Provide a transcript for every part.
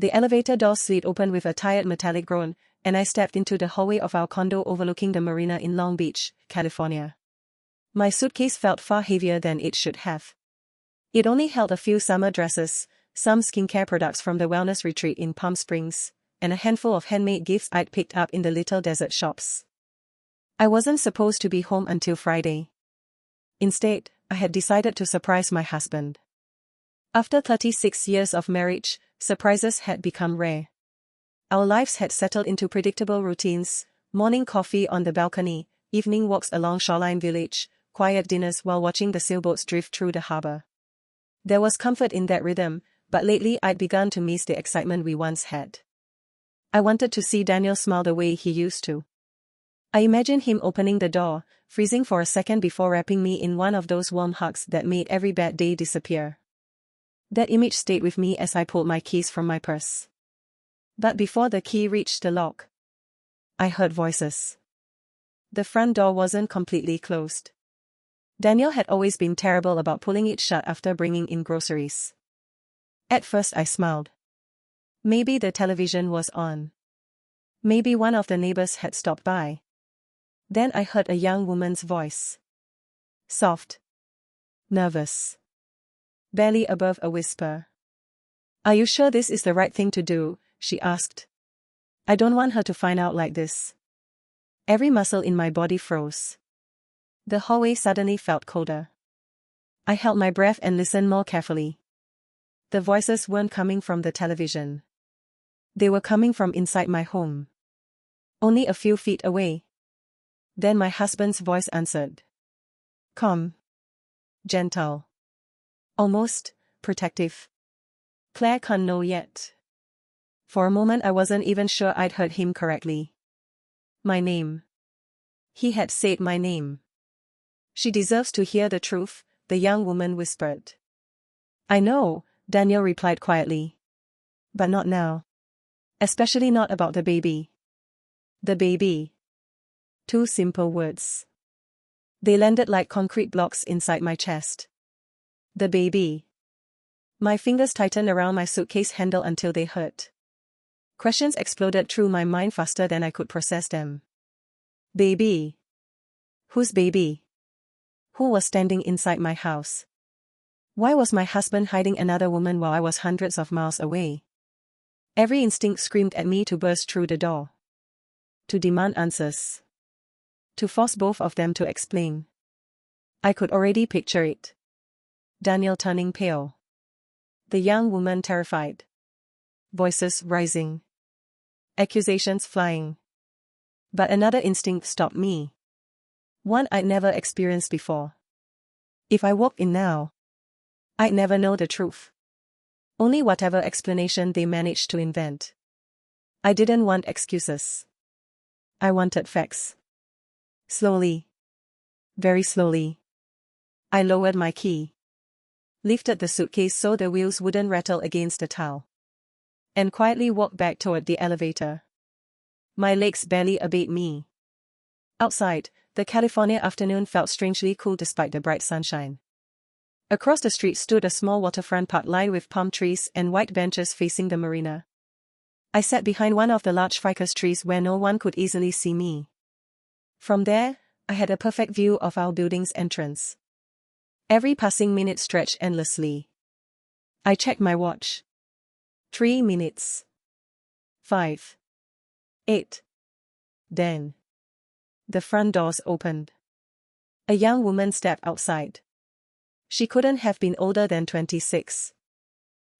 The elevator door slid open with a tired metallic groan, and I stepped into the hallway of our condo overlooking the marina in Long Beach, California. My suitcase felt far heavier than it should have. It only held a few summer dresses, some skincare products from the wellness retreat in Palm Springs, and a handful of handmade gifts I'd picked up in the little desert shops. I wasn't supposed to be home until Friday. Instead, I had decided to surprise my husband. After 36 years of marriage, surprises had become rare. Our lives had settled into predictable routines: morning coffee on the balcony, evening walks along Shoreline Village, quiet dinners while watching the sailboats drift through the harbor. There was comfort in that rhythm, but lately I'd begun to miss the excitement we once had. I wanted to see Daniel smile the way he used to. I imagined him opening the door, freezing for a second before wrapping me in one of those warm hugs that made every bad day disappear. That image stayed with me as I pulled my keys from my purse. But before the key reached the lock, I heard voices. The front door wasn't completely closed. Daniel had always been terrible about pulling it shut after bringing in groceries. At first I smiled. Maybe the television was on. Maybe one of the neighbors had stopped by. Then I heard a young woman's voice. Soft. Nervous. Barely above a whisper. "Are you sure this is the right thing to do?" she asked. "I don't want her to find out like this." Every muscle in my body froze. The hallway suddenly felt colder. I held my breath and listened more carefully. The voices weren't coming from the television. They were coming from inside my home. Only a few feet away. Then my husband's voice answered. Calm. Gentle. Almost protective. "Claire can't know yet." For a moment I wasn't even sure I'd heard him correctly. My name. He had said my name. "She deserves to hear the truth," the young woman whispered. "I know," Daniel replied quietly. "But not now. Especially not about the baby." The baby. Two simple words. They landed like concrete blocks inside my chest. The baby. My fingers tightened around my suitcase handle until they hurt. Questions exploded through my mind faster than I could process them. Baby. Whose baby? Who was standing inside my house? Why was my husband hiding another woman while I was hundreds of miles away? Every instinct screamed at me to burst through the door. To demand answers. To force both of them to explain. I could already picture it. Daniel turning pale. The young woman terrified. Voices rising. Accusations flying. But another instinct stopped me. One I'd never experienced before. If I walked in now, I'd never know the truth. Only whatever explanation they managed to invent. I didn't want excuses. I wanted facts. Slowly. Very slowly. I lowered my key. Lifted the suitcase so the wheels wouldn't rattle against the tile. And quietly walked back toward the elevator. My legs barely obeyed me. Outside, the California afternoon felt strangely cool despite the bright sunshine. Across the street stood a small waterfront park lined with palm trees and white benches facing the marina. I sat behind one of the large ficus trees where no one could easily see me. From there, I had a perfect view of our building's entrance. Every passing minute stretched endlessly. I checked my watch. 3 minutes. 5. 8. Then. The front doors opened. A young woman stepped outside. She couldn't have been older than 26.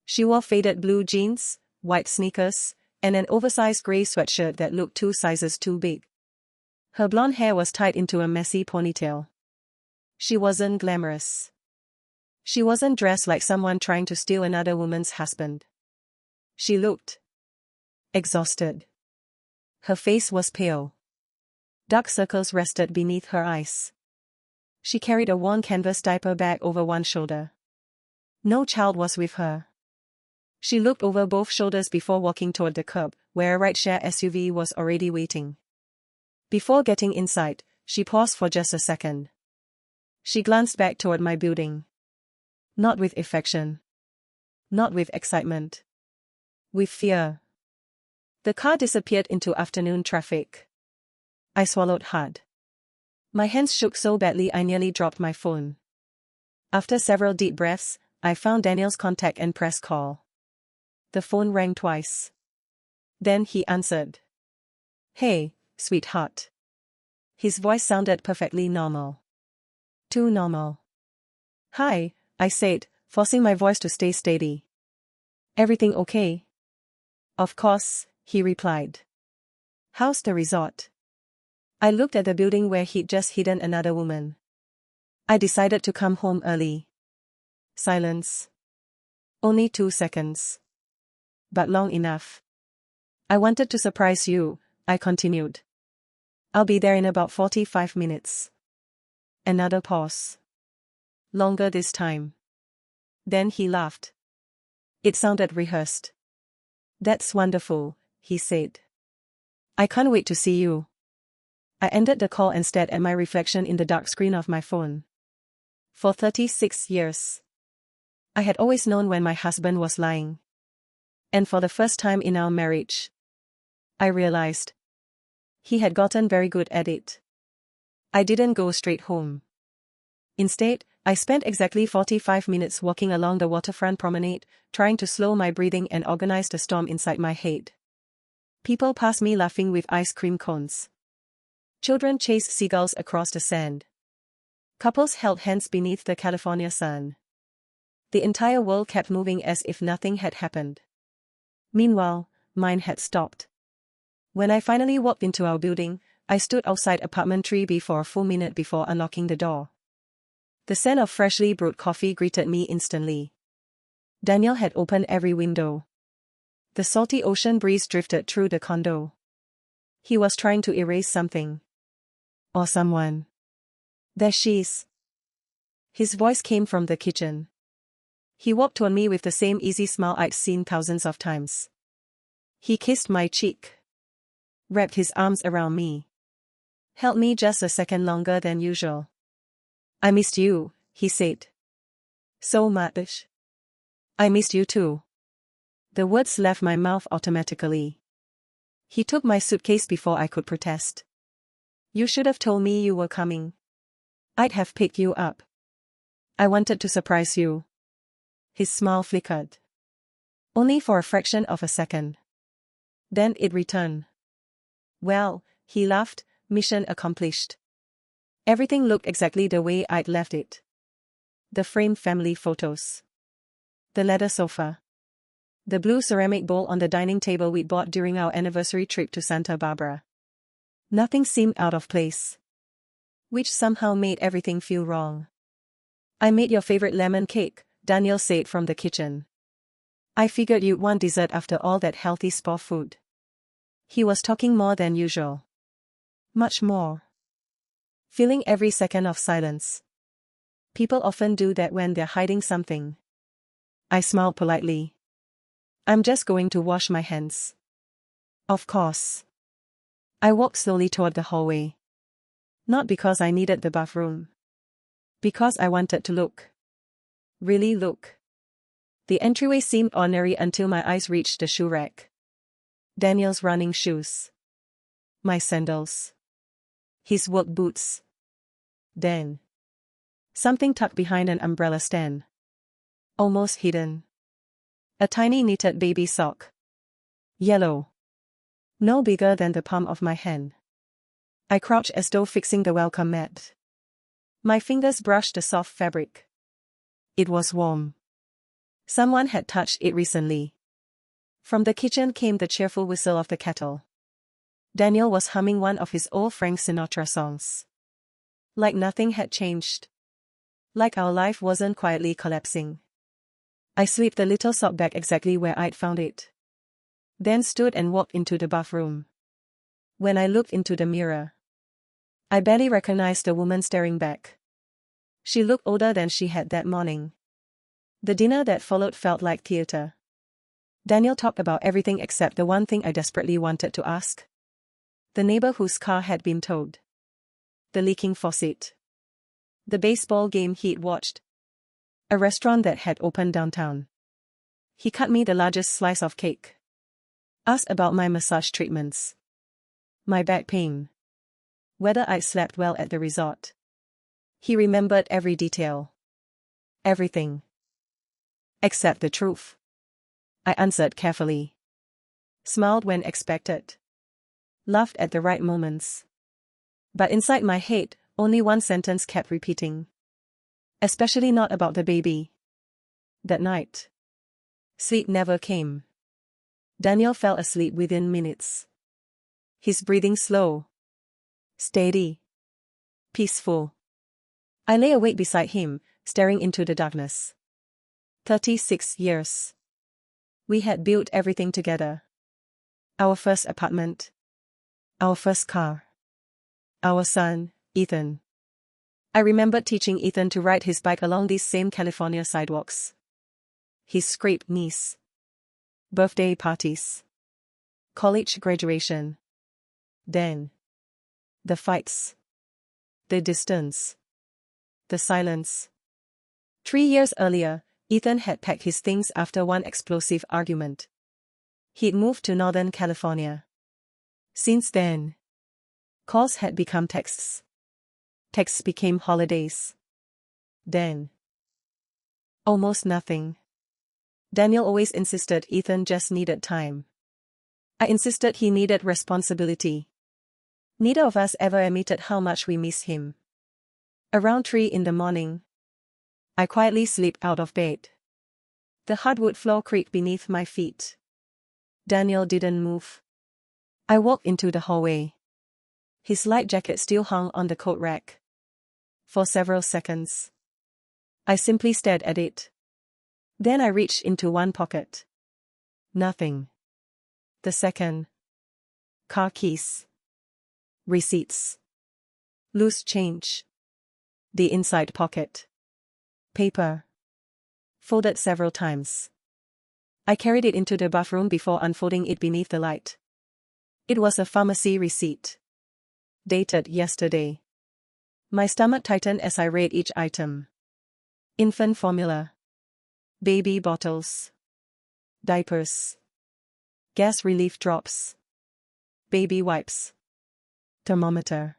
She wore faded blue jeans, white sneakers, and an oversized gray sweatshirt that looked 2 sizes too big. Her blonde hair was tied into a messy ponytail. She wasn't glamorous. She wasn't dressed like someone trying to steal another woman's husband. She looked exhausted. Her face was pale. Dark circles rested beneath her eyes. She carried a worn canvas diaper bag over one shoulder. No child was with her. She looked over both shoulders before walking toward the curb, where a rideshare SUV was already waiting. Before getting inside, she paused for just a second. She glanced back toward my building. Not with affection. Not with excitement. With fear. The car disappeared into afternoon traffic. I swallowed hard. My hands shook so badly I nearly dropped my phone. After several deep breaths, I found Daniel's contact and pressed call. The phone rang twice. Then he answered. "Hey, sweetheart." His voice sounded perfectly normal. Too normal. "Hi," I said, forcing my voice to stay steady. "Everything okay?" "Of course," he replied. "How's the resort?" I looked at the building where he'd just hidden another woman. "I decided to come home early." Silence. Only 2 seconds. But long enough. "I wanted to surprise you," I continued. "I'll be there in about 45 minutes. Another pause. Longer this time. Then he laughed. It sounded rehearsed. "That's wonderful," he said. "I can't wait to see you." I ended the call and stared at my reflection in the dark screen of my phone. For 36 years. I had always known when my husband was lying. And for the first time in our marriage, I realized he had gotten very good at it. I didn't go straight home. Instead, I spent exactly 45 minutes walking along the waterfront promenade, trying to slow my breathing and organize the storm inside my head. People passed me laughing with ice cream cones. Children chased seagulls across the sand. Couples held hands beneath the California sun. The entire world kept moving as if nothing had happened. Meanwhile, mine had stopped. When I finally walked into our building, I stood outside apartment 3B for a full minute before unlocking the door. The scent of freshly brewed coffee greeted me instantly. Daniel had opened every window. The salty ocean breeze drifted through the condo. He was trying to erase something. Or someone. "There she is." His voice came from the kitchen. He walked toward me with the same easy smile I'd seen thousands of times. He kissed my cheek. Wrapped his arms around me. Held me just a second longer than usual. "I missed you," he said. "So much." "I missed you too." The words left my mouth automatically. He took my suitcase before I could protest. "You should have told me you were coming. I'd have picked you up. I wanted to surprise you." His smile flickered. Only for a fraction of a second. Then it returned. "Well," he laughed, "mission accomplished." Everything looked exactly the way I'd left it. The framed family photos. The leather sofa. The blue ceramic bowl on the dining table we'd bought during our anniversary trip to Santa Barbara. Nothing seemed out of place. Which somehow made everything feel wrong. "I made your favorite lemon cake," Daniel said from the kitchen. "I figured you'd want dessert after all that healthy spa food." He was talking more than usual. Much more. Filling every second of silence. People often do that when they're hiding something. I smiled politely. "I'm just going to wash my hands." "Of course." I walked slowly toward the hallway. Not because I needed the bathroom. Because I wanted to look. Really look. The entryway seemed ordinary until my eyes reached the shoe rack. Daniel's running shoes. My sandals. His work boots. Then. Something tucked behind an umbrella stand. Almost hidden. A tiny knitted baby sock. Yellow. No bigger than the palm of my hand. I crouched as though fixing the welcome mat. My fingers brushed the soft fabric. It was warm. Someone had touched it recently. From the kitchen came the cheerful whistle of the kettle. Daniel was humming one of his old Frank Sinatra songs. Like nothing had changed. Like our life wasn't quietly collapsing. I slipped the little sock back exactly where I'd found it. Then stood and walked into the bathroom. When I looked into the mirror, I barely recognized the woman staring back. She looked older than she had that morning. The dinner that followed felt like theater. Daniel talked about everything except the one thing I desperately wanted to ask. The neighbor whose car had been towed. The leaking faucet. The baseball game he'd watched. A restaurant that had opened downtown. He cut me the largest slice of cake. Asked about my massage treatments. My back pain. Whether I slept well at the resort. He remembered every detail. Everything. Except the truth. I answered carefully. Smiled when expected. Laughed at the right moments. But inside my head, only one sentence kept repeating. Especially not about the baby. That night. Sleep never came. Daniel fell asleep within minutes. His breathing slow. Steady. Peaceful. I lay awake beside him, staring into the darkness. 36 years. We had built everything together. Our first apartment. Our first car. Our son, Ethan. I remembered teaching Ethan to ride his bike along these same California sidewalks. His scraped knees. Birthday parties. College graduation. Then. The fights. The distance. The silence. 3 years earlier, Ethan had packed his things after one explosive argument. He'd moved to Northern California. Since then, calls had become texts. Texts became holidays. Then, almost nothing. Daniel always insisted Ethan just needed time. I insisted he needed responsibility. Neither of us ever admitted how much we miss him. Around 3 in the morning, I quietly slipped out of bed. The hardwood floor creaked beneath my feet. Daniel didn't move. I walked into the hallway. His light jacket still hung on the coat rack. For several seconds, I simply stared at it. Then I reached into one pocket. Nothing. The second. Car keys. Receipts. Loose change. The inside pocket. Paper. Folded several times. I carried it into the bathroom before unfolding it beneath the light. It was a pharmacy receipt. Dated yesterday. My stomach tightened as I read each item. Infant formula. Baby bottles. Diapers. Gas relief drops. Baby wipes. Thermometer.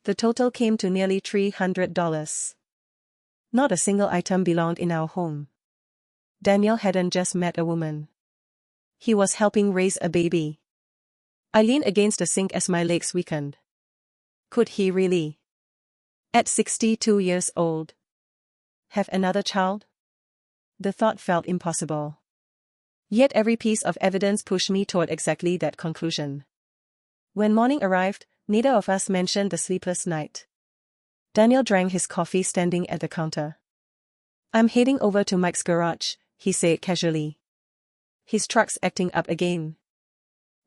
The total came to nearly $300. Not a single item belonged in our home. Daniel hadn't just met a woman. He was helping raise a baby. I leaned against the sink as my legs weakened. Could he really, at 62 years old, have another child? The thought felt impossible. Yet every piece of evidence pushed me toward exactly that conclusion. When morning arrived, neither of us mentioned the sleepless night. Daniel drank his coffee standing at the counter. I'm heading over to Mike's garage, he said casually. His truck's acting up again.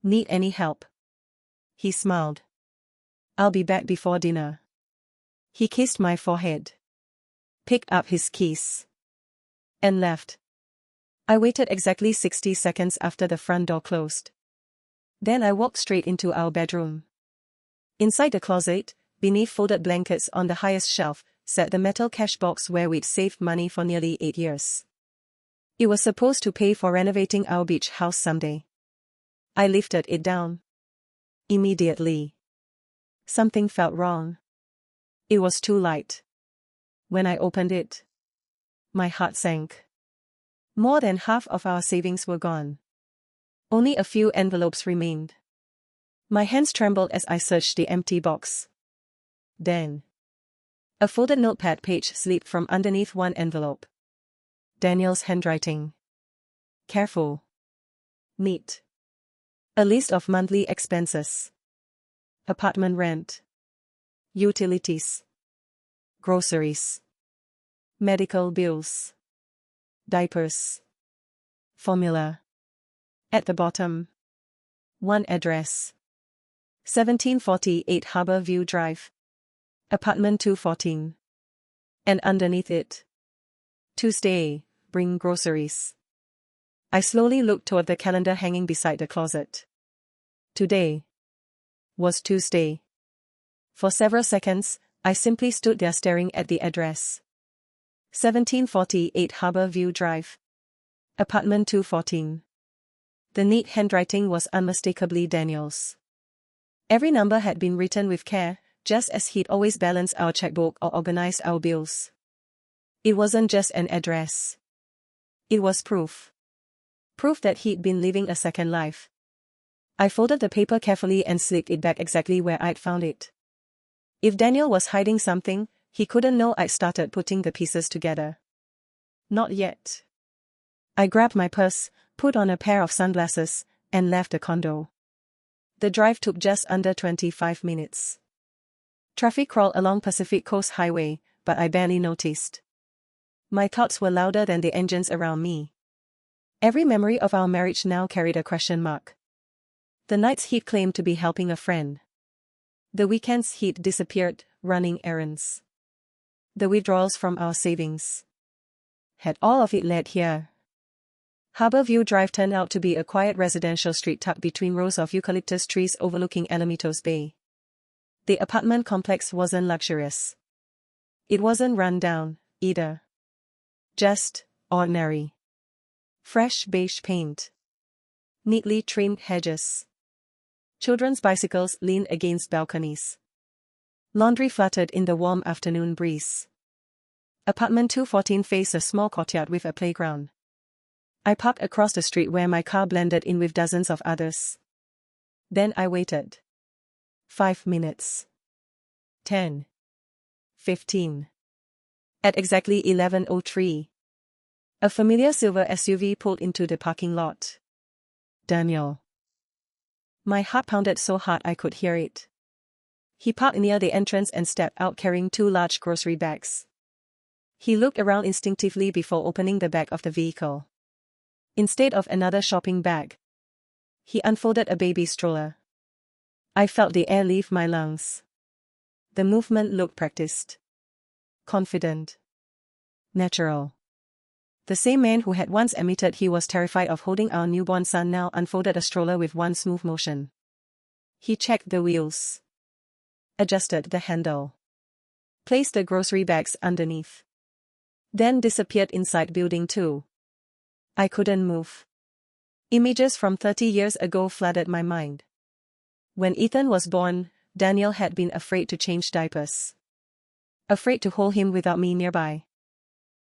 Need any help? He smiled. I'll be back before dinner. He kissed my forehead. Picked up his keys. And left. I waited exactly 60 seconds after the front door closed. Then I walked straight into our bedroom. Inside the closet, beneath folded blankets on the highest shelf, sat the metal cash box where we'd saved money for nearly 8 years. It was supposed to pay for renovating our beach house someday. I lifted it down. Immediately. Something felt wrong. It was too light. When I opened it, my heart sank. More than half of our savings were gone. Only a few envelopes remained. My hands trembled as I searched the empty box. Then, a folded notepad page slipped from underneath one envelope. Daniel's handwriting. Careful. Neat. A list of monthly expenses. Apartment rent. Utilities. Groceries. Medical bills. Diapers. Formula. At the bottom. One address. 1748 Harbor View Drive. Apartment 214. And underneath it. Tuesday, bring groceries. I slowly looked toward the calendar hanging beside the closet. Today was Tuesday. For several seconds, I simply stood there staring at the address. 1748 Harbor View Drive. Apartment 214. The neat handwriting was unmistakably Daniel's. Every number had been written with care, just as he'd always balanced our checkbook or organized our bills. It wasn't just an address. It was proof. Proof that he'd been living a second life. I folded the paper carefully and slipped it back exactly where I'd found it. If Daniel was hiding something, he couldn't know I'd started putting the pieces together. Not yet. I grabbed my purse, put on a pair of sunglasses, and left the condo. The drive took just under 25 minutes. Traffic crawled along Pacific Coast Highway, but I barely noticed. My thoughts were louder than the engines around me. Every memory of our marriage now carried a question mark. The nights he'd claimed to be helping a friend. The weekends he'd disappeared, running errands. The withdrawals from our savings. Had all of it led here? Harborview Drive turned out to be a quiet residential street tucked between rows of eucalyptus trees overlooking Alamitos Bay. The apartment complex wasn't luxurious. It wasn't run down, either. Just ordinary. Fresh beige paint. Neatly trimmed hedges. Children's bicycles leaned against balconies. Laundry fluttered in the warm afternoon breeze. Apartment 214 faced a small courtyard with a playground. I parked across the street where my car blended in with dozens of others. Then I waited. 5 minutes. 10. 15. At exactly 11:03. A familiar silver SUV pulled into the parking lot. Daniel. My heart pounded so hard I could hear it. He parked near the entrance and stepped out carrying 2 large grocery bags. He looked around instinctively before opening the back of the vehicle. Instead of another shopping bag, he unfolded a baby stroller. I felt the air leave my lungs. The movement looked practiced. Confident. Natural. The same man who had once admitted he was terrified of holding our newborn son now unfolded a stroller with one smooth motion. He checked the wheels. Adjusted the handle. Placed the grocery bags underneath. Then disappeared inside building 2. I couldn't move. Images from 30 years ago flooded my mind. When Ethan was born, Daniel had been afraid to change diapers. Afraid to hold him without me nearby.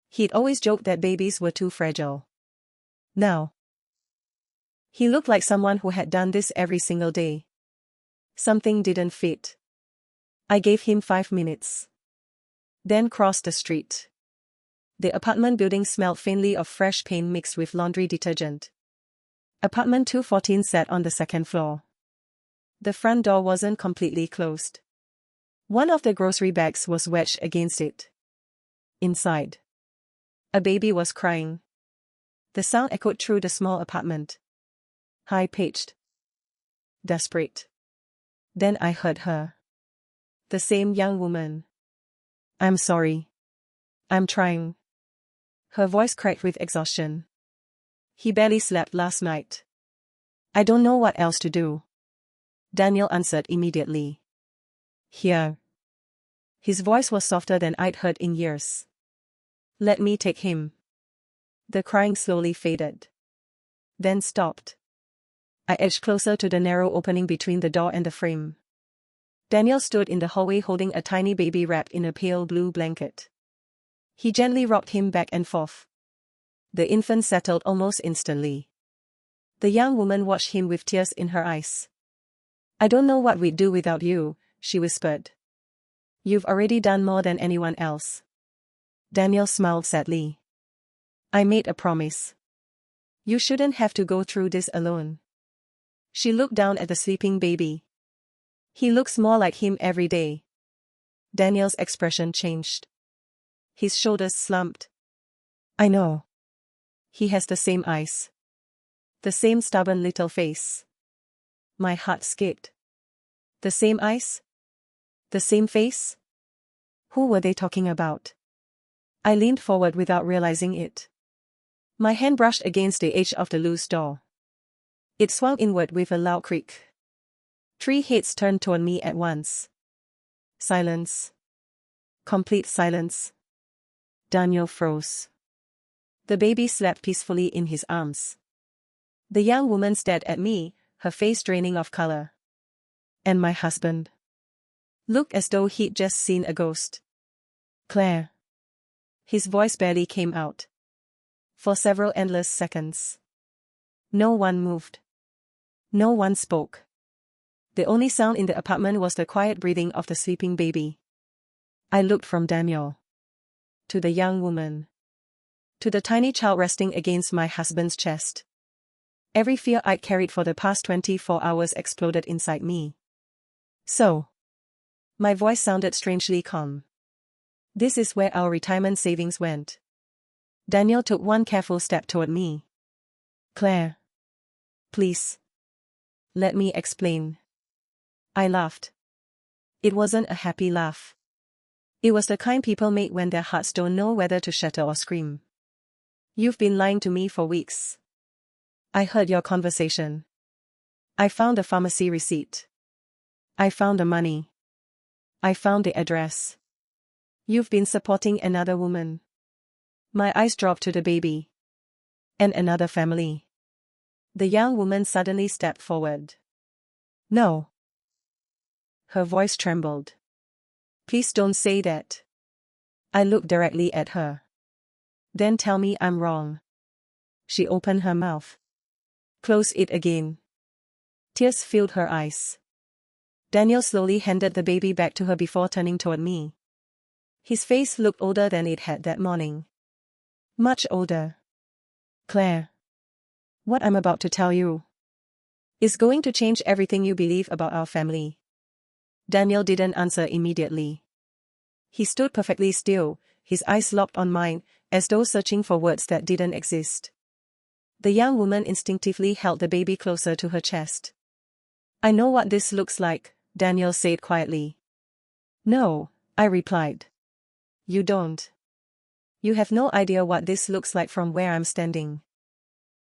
He'd always joked that babies were too fragile. Now, he looked like someone who had done this every single day. Something didn't fit. I gave him 5 minutes. Then crossed the street. The apartment building smelled faintly of fresh paint mixed with laundry detergent. Apartment 214 sat on the second floor. The front door wasn't completely closed. One of the grocery bags was wedged against it. Inside, a baby was crying. The sound echoed through the small apartment. High-pitched. Desperate. Then I heard her. The same young woman. I'm sorry. I'm trying. Her voice cracked with exhaustion. He barely slept last night. I don't know what else to do. Daniel answered immediately. Here. His voice was softer than I'd heard in years. Let me take him. The crying slowly faded. Then stopped. I edged closer to the narrow opening between the door and the frame. Daniel stood in the hallway holding a tiny baby wrapped in a pale blue blanket. He gently rocked him back and forth. The infant settled almost instantly. The young woman watched him with tears in her eyes. I don't know what we'd do without you, she whispered. You've already done more than anyone else. Daniel smiled sadly. I made a promise. You shouldn't have to go through this alone. She looked down at the sleeping baby. He looks more like him every day. Daniel's expression changed. His shoulders slumped. I know. He has the same eyes. The same stubborn little face. My heart skipped. The same eyes? The same face? Who were they talking about? I leaned forward without realizing it. My hand brushed against the edge of the loose door. It swung inward with a loud creak. 3 heads turned toward me at once. Silence. Complete silence. Daniel froze. The baby slept peacefully in his arms. The young woman stared at me, her face draining of color. And my husband looked as though he'd just seen a ghost. Claire. His voice barely came out. For several endless seconds. No one moved. No one spoke. The only sound in the apartment was the quiet breathing of the sleeping baby. I looked from Daniel to the young woman, to the tiny child resting against my husband's chest. Every fear I'd carried for the past 24 hours exploded inside me. So, my voice sounded strangely calm. This is where our retirement savings went. Daniel took one careful step toward me. Claire. Please. Let me explain. I laughed. It wasn't a happy laugh. It was the kind people make when their hearts don't know whether to shatter or scream. You've been lying to me for weeks. I heard your conversation. I found the pharmacy receipt. I found the money. I found the address. You've been supporting another woman. My eyes dropped to the baby. And another family. The young woman suddenly stepped forward. No. Her voice trembled. Please don't say that. I looked directly at her. Then tell me I'm wrong. She opened her mouth. Close it again. Tears filled her eyes. Daniel slowly handed the baby back to her before turning toward me. His face looked older than it had that morning. Much older. Claire. What I'm about to tell you is going to change everything you believe about our family. Daniel didn't answer immediately. He stood perfectly still, his eyes locked on mine, as though searching for words that didn't exist. The young woman instinctively held the baby closer to her chest. I know what this looks like, Daniel said quietly. No, I replied. You don't. You have no idea what this looks like from where I'm standing.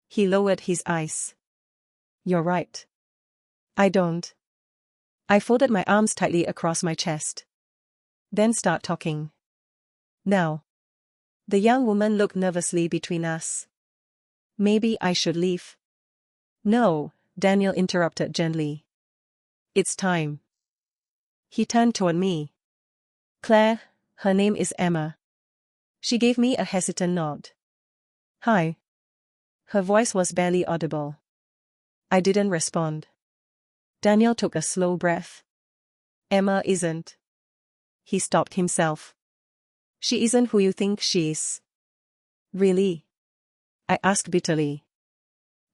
He lowered his eyes. You're right. I don't. I folded my arms tightly across my chest. Then start talking. Now. The young woman looked nervously between us. Maybe I should leave. No, Daniel interrupted gently. It's time. He turned toward me. Claire, her name is Emma. She gave me a hesitant nod. Hi. Her voice was barely audible. I didn't respond. Daniel took a slow breath. Emma isn't. He stopped himself. She isn't who you think she is. Really? I asked bitterly.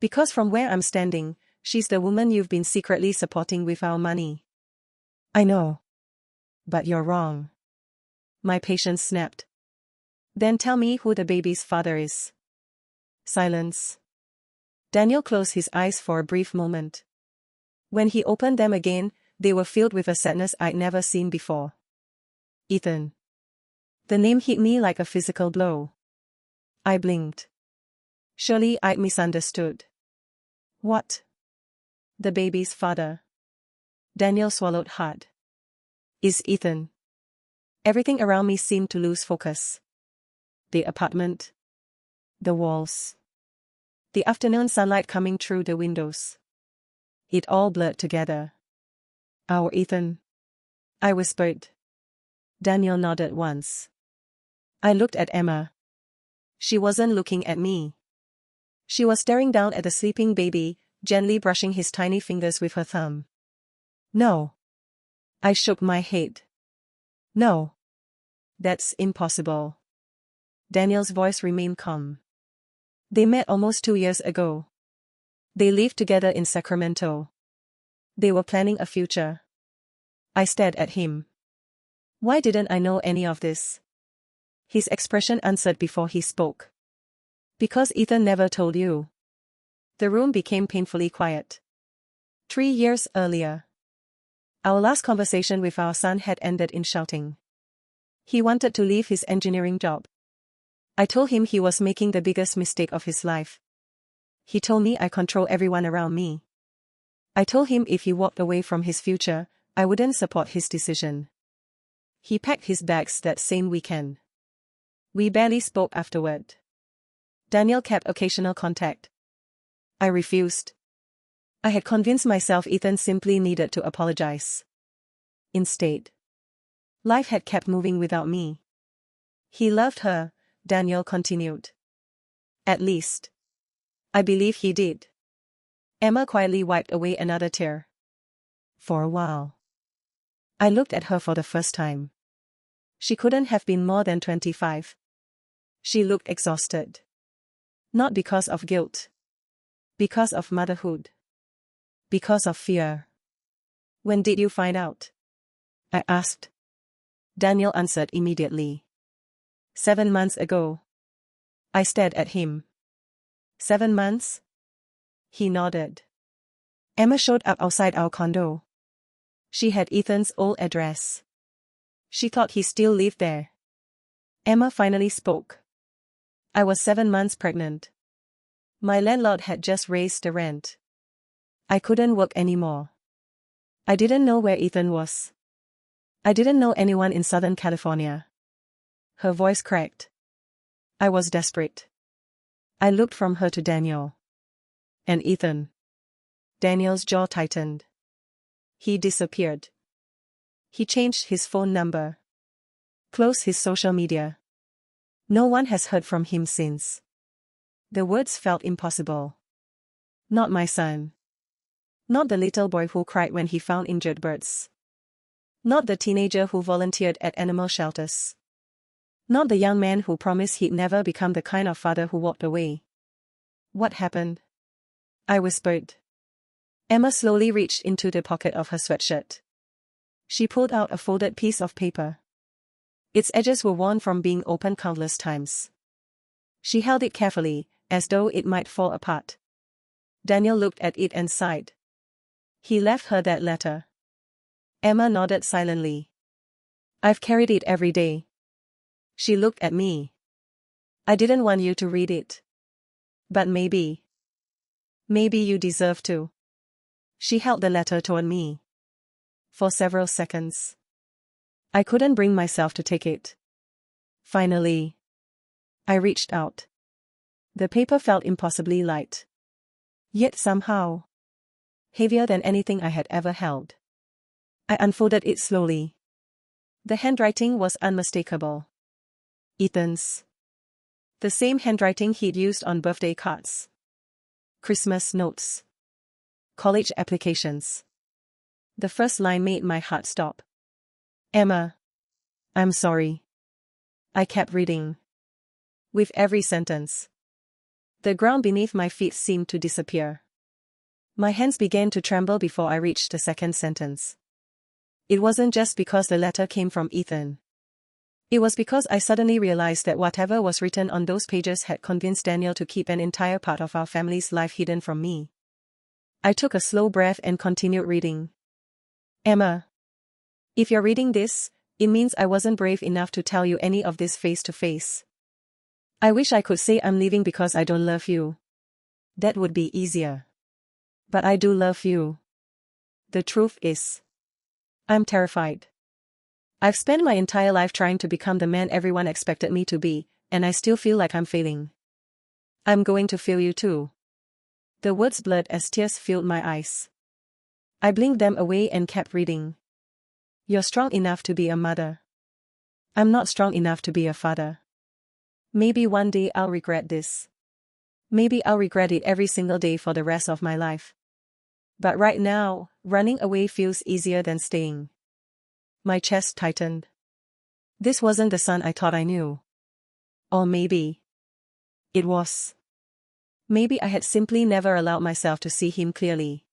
Because from where I'm standing, she's the woman you've been secretly supporting with our money. I know. But you're wrong. My patience snapped. Then tell me who the baby's father is. Silence. Daniel closed his eyes for a brief moment. When he opened them again, they were filled with a sadness I'd never seen before. Ethan. The name hit me like a physical blow. I blinked. Surely I'd misunderstood. What? The baby's father. Daniel swallowed hard. Is Ethan. Everything around me seemed to lose focus. The apartment. The walls. The afternoon sunlight coming through the windows. It all blurred together. Our Ethan. I whispered. Daniel nodded once. I looked at Emma. She wasn't looking at me. She was staring down at the sleeping baby, gently brushing his tiny fingers with her thumb. No. I shook my head. No. That's impossible. Daniel's voice remained calm. They met almost 2 years ago. They lived together in Sacramento. They were planning a future. I stared at him. Why didn't I know any of this? His expression answered before he spoke. Because Ethan never told you. The room became painfully quiet. 3 years earlier. Our last conversation with our son had ended in shouting. He wanted to leave his engineering job. I told him he was making the biggest mistake of his life. He told me I control everyone around me. I told him if he walked away from his future, I wouldn't support his decision. He packed his bags that same weekend. We barely spoke afterward. Daniel kept occasional contact. I refused. I had convinced myself Ethan simply needed to apologize. Instead, life had kept moving without me. He loved her, Daniel continued. At least, I believe he did. Emma quietly wiped away another tear. For a while, I looked at her for the first time. She couldn't have been more than 25. She looked exhausted. Not because of guilt. Because of motherhood. Because of fear. When did you find out? I asked. Daniel answered immediately. 7 months ago. I stared at him. 7 months? He nodded. Emma showed up outside our condo. She had Ethan's old address. She thought he still lived there. Emma finally spoke. I was 7 months pregnant. My landlord had just raised the rent. I couldn't work anymore. I didn't know where Ethan was. I didn't know anyone in Southern California. Her voice cracked. I was desperate. I looked from her to Daniel. And Ethan. Daniel's jaw tightened. He disappeared. He changed his phone number. Closed his social media. No one has heard from him since. The words felt impossible. Not my son. Not the little boy who cried when he found injured birds. Not the teenager who volunteered at animal shelters. Not the young man who promised he'd never become the kind of father who walked away. What happened? I whispered. Emma slowly reached into the pocket of her sweatshirt. She pulled out a folded piece of paper. Its edges were worn from being opened countless times. She held it carefully, as though it might fall apart. Daniel looked at it and sighed. He left her that letter. Emma nodded silently. I've carried it every day. She looked at me. I didn't want you to read it. But maybe you deserve to. She held the letter toward me. For several seconds. I couldn't bring myself to take it. Finally, I reached out. The paper felt impossibly light. Yet somehow, heavier than anything I had ever held. I unfolded it slowly. The handwriting was unmistakable. Ethan's. The same handwriting he'd used on birthday cards. Christmas notes. College applications. The first line made my heart stop. Emma. I'm sorry. I kept reading. With every sentence, the ground beneath my feet seemed to disappear. My hands began to tremble before I reached the second sentence. It wasn't just because the letter came from Ethan. It was because I suddenly realized that whatever was written on those pages had convinced Daniel to keep an entire part of our family's life hidden from me. I took a slow breath and continued reading. Emma. If you're reading this, it means I wasn't brave enough to tell you any of this face to face. I wish I could say I'm leaving because I don't love you. That would be easier. But I do love you. The truth is, I'm terrified. I've spent my entire life trying to become the man everyone expected me to be, and I still feel like I'm failing. I'm going to fail you too. The words blurred as tears filled my eyes. I blinked them away and kept reading. You're strong enough to be a mother. I'm not strong enough to be a father. Maybe one day I'll regret this. Maybe I'll regret it every single day for the rest of my life. But right now, running away feels easier than staying. My chest tightened. This wasn't the son I thought I knew. Or maybe it was. Maybe I had simply never allowed myself to see him clearly.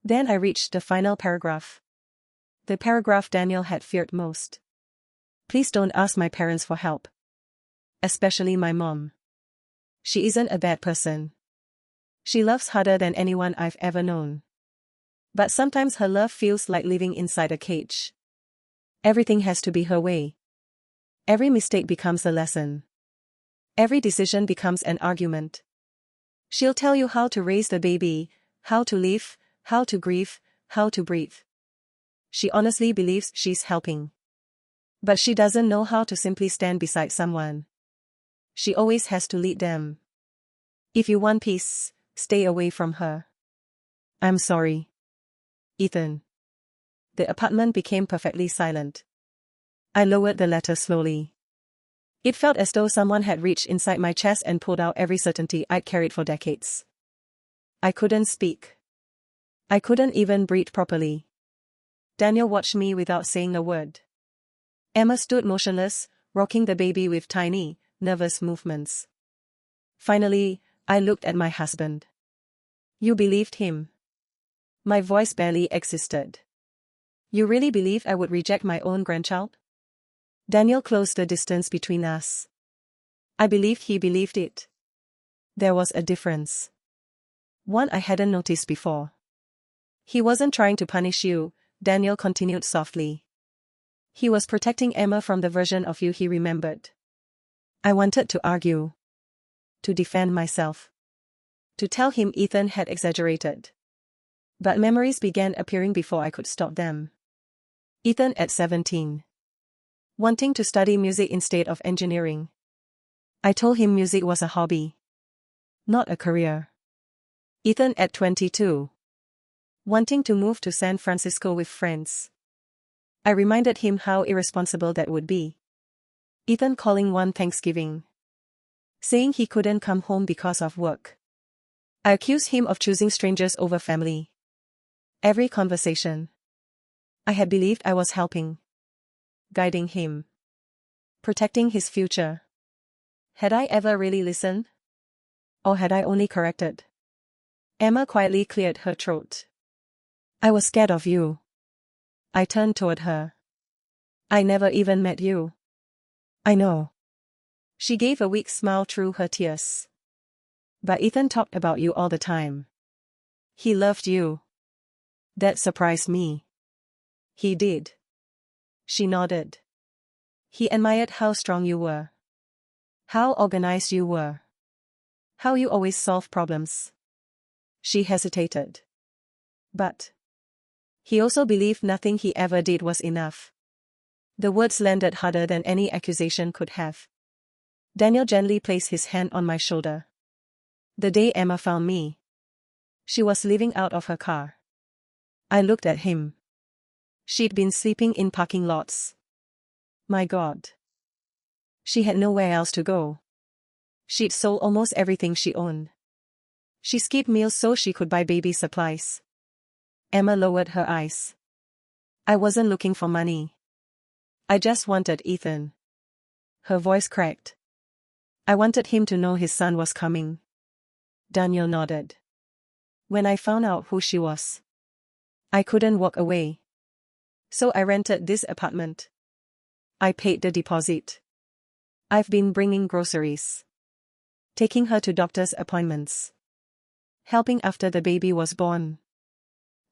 Then I reached the final paragraph. The paragraph Daniel had feared most. Please don't ask my parents for help. Especially my mom. She isn't a bad person. She loves harder than anyone I've ever known. But sometimes her love feels like living inside a cage. Everything has to be her way. Every mistake becomes a lesson. Every decision becomes an argument. She'll tell you how to raise the baby, how to live, how to grieve, how to breathe. She honestly believes she's helping. But she doesn't know how to simply stand beside someone. She always has to lead them. If you want peace, Stay away from her. I'm sorry. Ethan. The apartment became perfectly silent. I lowered the letter slowly. It felt as though someone had reached inside my chest and pulled out every certainty I'd carried for decades. I couldn't speak. I couldn't even breathe properly. Daniel watched me without saying a word. Emma stood motionless, rocking the baby with tiny, nervous movements. Finally, I looked at my husband. You believed him? My voice barely existed. You really believe I would reject my own grandchild? Daniel closed the distance between us. I believed he believed it. There was a difference. One I hadn't noticed before. He wasn't trying to punish you, Daniel continued softly. He was protecting Emma from the version of you he remembered. I wanted to argue. To defend myself. To tell him Ethan had exaggerated. But memories began appearing before I could stop them. Ethan at 17. Wanting to study music instead of engineering. I told him music was a hobby. Not a career. Ethan at 22. Wanting to move to San Francisco with friends. I reminded him how irresponsible that would be. Ethan calling one Thanksgiving. Saying he couldn't come home because of work. I accused him of choosing strangers over family. Every conversation. I had believed I was helping. Guiding him. Protecting his future. Had I ever really listened? Or had I only corrected? Emma quietly cleared her throat. I was scared of you. I turned toward her. I never even met you. I know. She gave a weak smile through her tears. But Ethan talked about you all the time. He loved you. That surprised me. He did. She nodded. He admired how strong you were. How organized you were. How you always solved problems. She hesitated. But he also believed nothing he ever did was enough. The words landed harder than any accusation could have. Daniel gently placed his hand on my shoulder. The day Emma found me. She was living out of her car. I looked at him. She'd been sleeping in parking lots. My God. She had nowhere else to go. She'd sold almost everything she owned. She skipped meals so she could buy baby supplies. Emma lowered her eyes. I wasn't looking for money. I just wanted Ethan. Her voice cracked. I wanted him to know his son was coming. Daniel nodded. When I found out who she was, I couldn't walk away. So I rented this apartment. I paid the deposit. I've been bringing groceries. Taking her to doctor's appointments. Helping after the baby was born.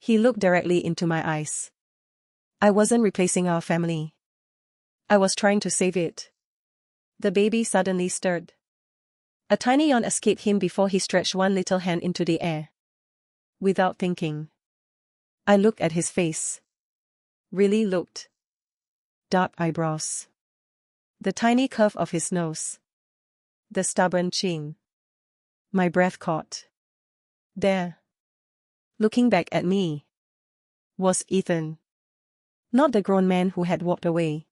He looked directly into my eyes. I wasn't replacing our family. I was trying to save it. The baby suddenly stirred. A tiny yawn escaped him before he stretched one little hand into the air. Without thinking, I looked at his face. Really looked. Dark eyebrows. The tiny curve of his nose. The stubborn chin. My breath caught. There. Looking back at me. Was Ethan. Not the grown man who had walked away.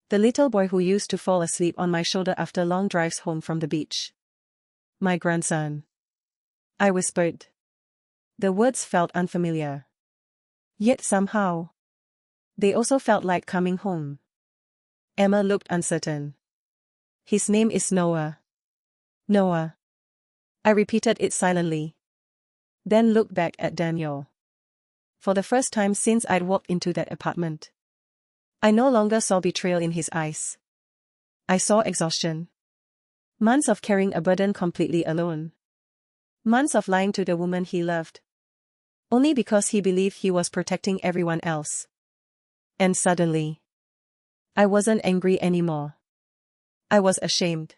The little boy who used to fall asleep on my shoulder after long drives home from the beach. My grandson. I whispered. The words felt unfamiliar. Yet somehow, they also felt like coming home. Emma looked uncertain. His name is Noah. Noah. I repeated it silently. Then looked back at Daniel. For the first time since I'd walked into that apartment, I no longer saw betrayal in his eyes. I saw exhaustion. Months of carrying a burden completely alone. Months of lying to the woman he loved. Only because he believed he was protecting everyone else. And suddenly, I wasn't angry anymore. I was ashamed.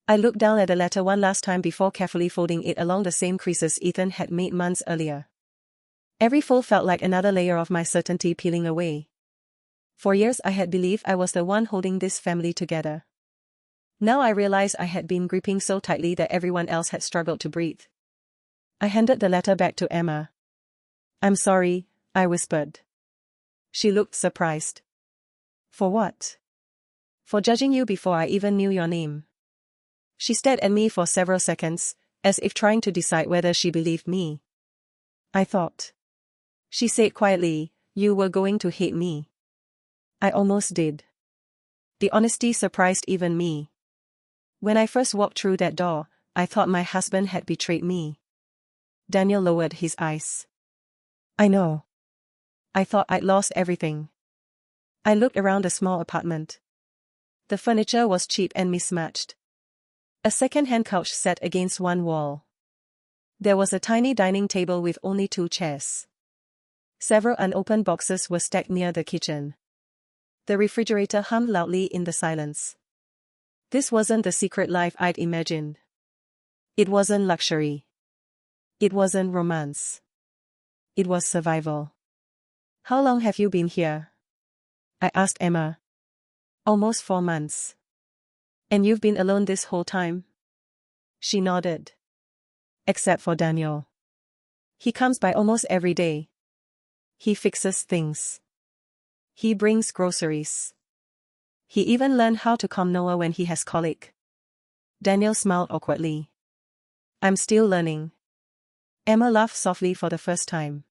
I looked down at the letter one last time before carefully folding it along the same creases Ethan had made months earlier. Every fold felt like another layer of my certainty peeling away. For years I had believed I was the one holding this family together. Now I realized I had been gripping so tightly that everyone else had struggled to breathe. I handed the letter back to Emma. I'm sorry, I whispered. She looked surprised. For what? For judging you before I even knew your name. She stared at me for several seconds, as if trying to decide whether she believed me. I thought. She said quietly, you were going to hate me. I almost did. The honesty surprised even me. When I first walked through that door, I thought my husband had betrayed me. Daniel lowered his eyes. I know. I thought I'd lost everything. I looked around the small apartment. The furniture was cheap and mismatched. A second-hand couch sat against one wall. There was a tiny dining table with only 2 chairs. Several unopened boxes were stacked near the kitchen. The refrigerator hummed loudly in the silence. This wasn't the secret life I'd imagined. It wasn't luxury. It wasn't romance. It was survival. How long have you been here? I asked Emma. Almost 4 months. And you've been alone this whole time? She nodded. Except for Daniel. He comes by almost every day. He fixes things. He brings groceries. He even learned how to calm Noah when he has colic. Daniel smiled awkwardly. I'm still learning. Emma laughed softly for the first time.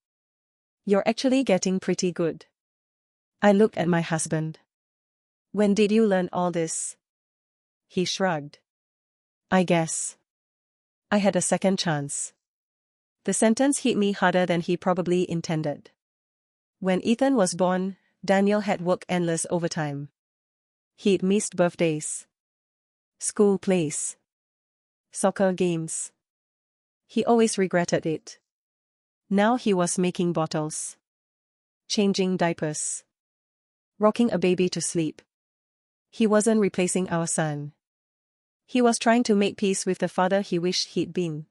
You're actually getting pretty good. I looked at my husband. When did you learn all this? He shrugged. I guess. I had a second chance. The sentence hit me harder than he probably intended. When Ethan was born, Daniel had worked endless overtime. He'd missed birthdays, school plays, soccer games. He always regretted it. Now he was making bottles, changing diapers, rocking a baby to sleep. He wasn't replacing our son. He was trying to make peace with the father he wished he'd been.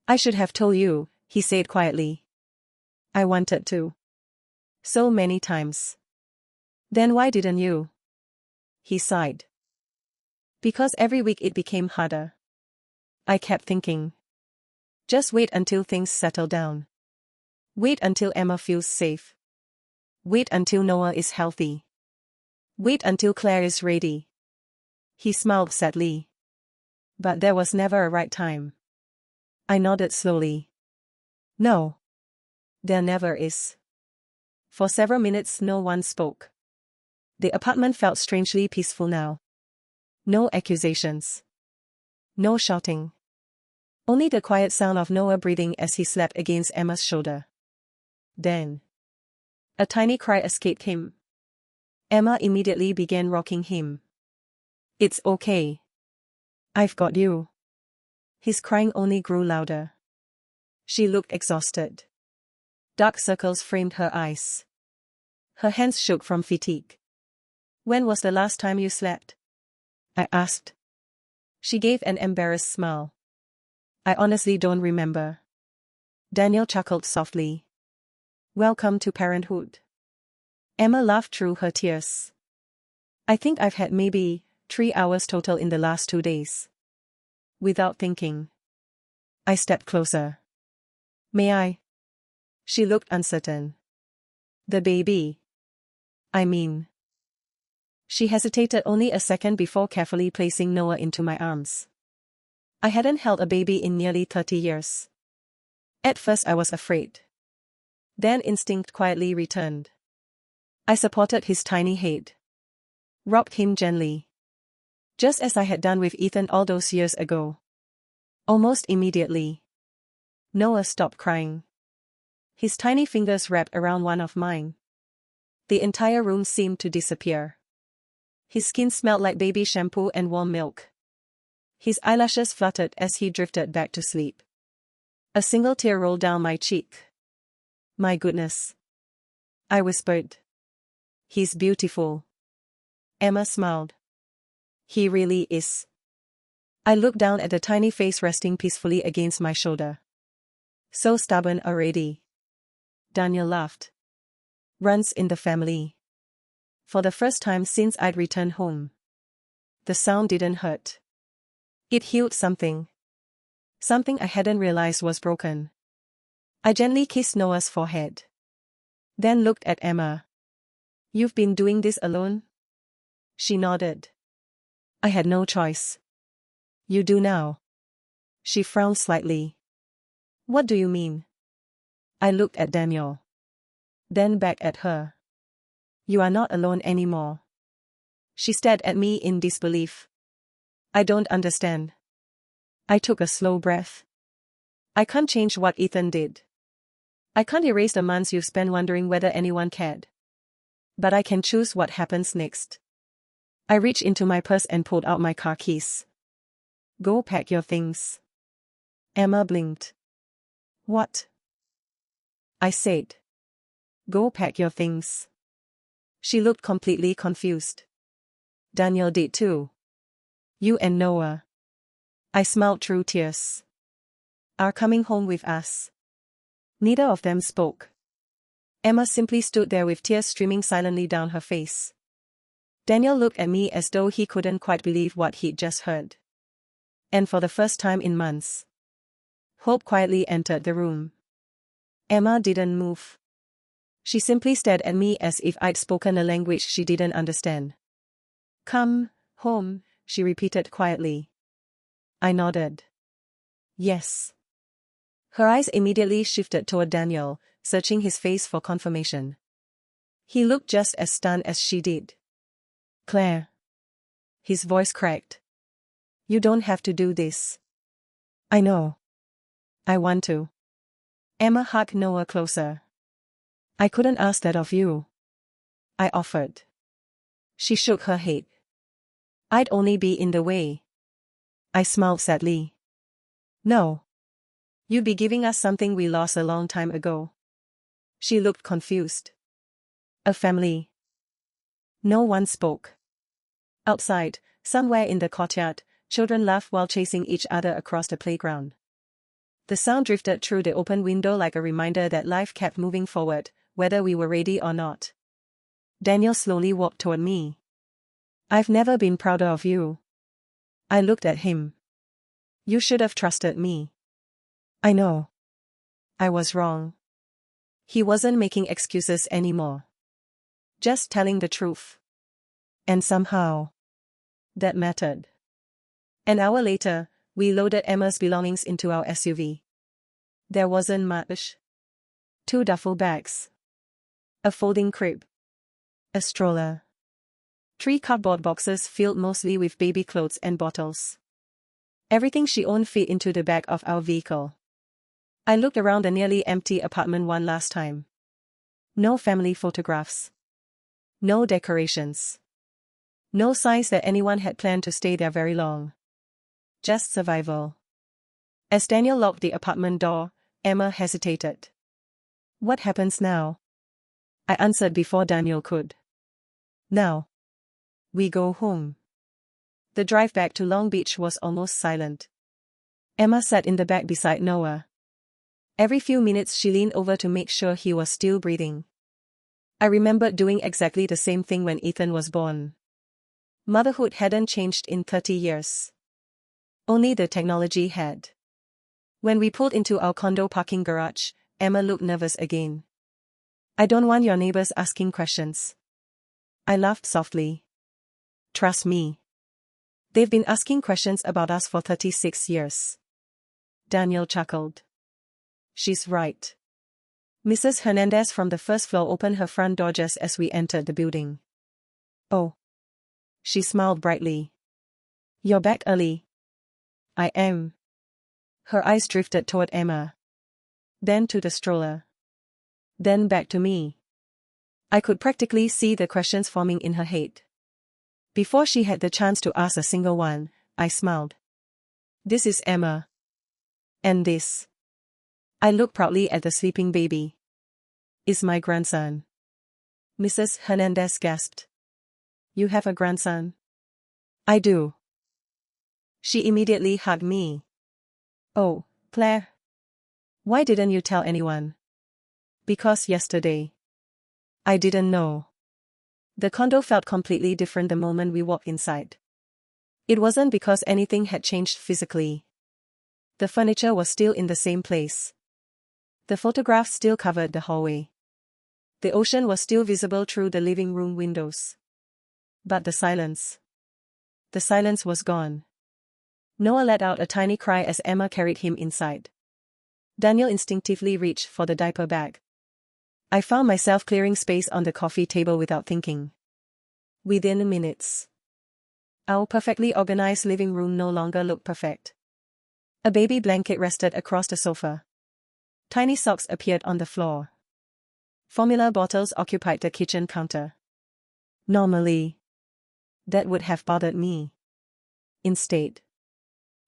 I should have told you, he said quietly. I wanted to. So many times. Then why didn't you? He sighed. Because every week it became harder. I kept thinking. Just wait until things settle down. Wait until Emma feels safe. Wait until Noah is healthy. Wait until Claire is ready. He smiled sadly. But there was never a right time. I nodded slowly. No. There never is. For several minutes no one spoke. The apartment felt strangely peaceful now. No accusations. No shouting. Only the quiet sound of Noah breathing as he slept against Emma's shoulder. Then, a tiny cry escaped him. Emma immediately began rocking him. It's okay. I've got you. His crying only grew louder. She looked exhausted. Dark circles framed her eyes. Her hands shook from fatigue. When was the last time you slept? I asked. She gave an embarrassed smile. I honestly don't remember. Daniel chuckled softly. Welcome to parenthood. Emma laughed through her tears. I think I've had maybe 3 hours total in the last 2 days. Without thinking, I stepped closer. May I? She looked uncertain. The baby. I mean. She hesitated only a second before carefully placing Noah into my arms. I hadn't held a baby in nearly 30 years. At first I was afraid. Then instinct quietly returned. I supported his tiny head. Rocked him gently. Just as I had done with Ethan all those years ago. Almost immediately, Noah stopped crying. His tiny fingers wrapped around one of mine. The entire room seemed to disappear. His skin smelled like baby shampoo and warm milk. His eyelashes fluttered as he drifted back to sleep. A single tear rolled down my cheek. My goodness. I whispered. He's beautiful. Emma smiled. He really is. I looked down at the tiny face resting peacefully against my shoulder. So stubborn already. Daniel laughed. Runs in the family. For the first time since I'd returned home. The sound didn't hurt. It healed something. Something I hadn't realized was broken. I gently kissed Noah's forehead. Then looked at Emma. You've been doing this alone? She nodded. I had no choice. You do now. She frowned slightly. What do you mean? I looked at Daniel. Then back at her. You are not alone anymore. She stared at me in disbelief. I don't understand. I took a slow breath. I can't change what Ethan did. I can't erase the months you've spent wondering whether anyone cared. But I can choose what happens next. I reached into my purse and pulled out my car keys. Go pack your things. Emma blinked. What? I said. Go pack your things. She looked completely confused. Daniel did too. You and Noah. I smiled through tears. Are coming home with us. Neither of them spoke. Emma simply stood there with tears streaming silently down her face. Daniel looked at me as though he couldn't quite believe what he'd just heard. And for the first time in months, hope quietly entered the room. Emma didn't move. She simply stared at me as if I'd spoken a language she didn't understand. Come home, she repeated quietly. I nodded. Yes. Her eyes immediately shifted toward Daniel, searching his face for confirmation. He looked just as stunned as she did. Claire. His voice cracked. You don't have to do this. I know. I want to. Emma hugged Noah closer. I couldn't ask that of you. I offered. She shook her head. I'd only be in the way. I smiled sadly. No. You'd be giving us something we lost a long time ago. She looked confused. A family. No one spoke. Outside, somewhere in the courtyard, children laughed while chasing each other across the playground. The sound drifted through the open window like a reminder that life kept moving forward, whether we were ready or not. Daniel slowly walked toward me. I've never been prouder of you. I looked at him. You should have trusted me. I know. I was wrong. He wasn't making excuses anymore. Just telling the truth. And somehow, that mattered. An hour later, we loaded Emma's belongings into our SUV. There wasn't much. 2 duffel bags. A folding crib. A stroller. 3 cardboard boxes filled mostly with baby clothes and bottles. Everything she owned fit into the back of our vehicle. I looked around the nearly empty apartment one last time. No family photographs. No decorations. No signs that anyone had planned to stay there very long. Just survival. As Daniel locked the apartment door, Emma hesitated. What happens now? I answered before Daniel could. Now. We go home. The drive back to Long Beach was almost silent. Emma sat in the back beside Noah. Every few minutes she leaned over to make sure he was still breathing. I remembered doing exactly the same thing when Ethan was born. Motherhood hadn't changed in 30 years. Only the technology had. When we pulled into our condo parking garage, Emma looked nervous again. I don't want your neighbors asking questions. I laughed softly. Trust me. They've been asking questions about us for 36 years. Daniel chuckled. She's right. Mrs. Hernandez from the first floor opened her front door just as we entered the building. Oh. She smiled brightly. You're back early. I am. Her eyes drifted toward Emma. Then to the stroller. Then back to me. I could practically see the questions forming in her head. Before she had the chance to ask a single one, I smiled. This is Emma. And this. I looked proudly at the sleeping baby. Is my grandson. Mrs. Hernandez gasped. You have a grandson? I do. She immediately hugged me. Oh, Claire. Why didn't you tell anyone? Because yesterday. I didn't know. The condo felt completely different the moment we walked inside. It wasn't because anything had changed physically. The furniture was still in the same place. The photographs still covered the hallway. The ocean was still visible through the living room windows. But the silence. The silence was gone. Noah let out a tiny cry as Emma carried him inside. Daniel instinctively reached for the diaper bag. I found myself clearing space on the coffee table without thinking. Within minutes, our perfectly organized living room no longer looked perfect. A baby blanket rested across the sofa. Tiny socks appeared on the floor. Formula bottles occupied the kitchen counter. Normally, that would have bothered me. Instead,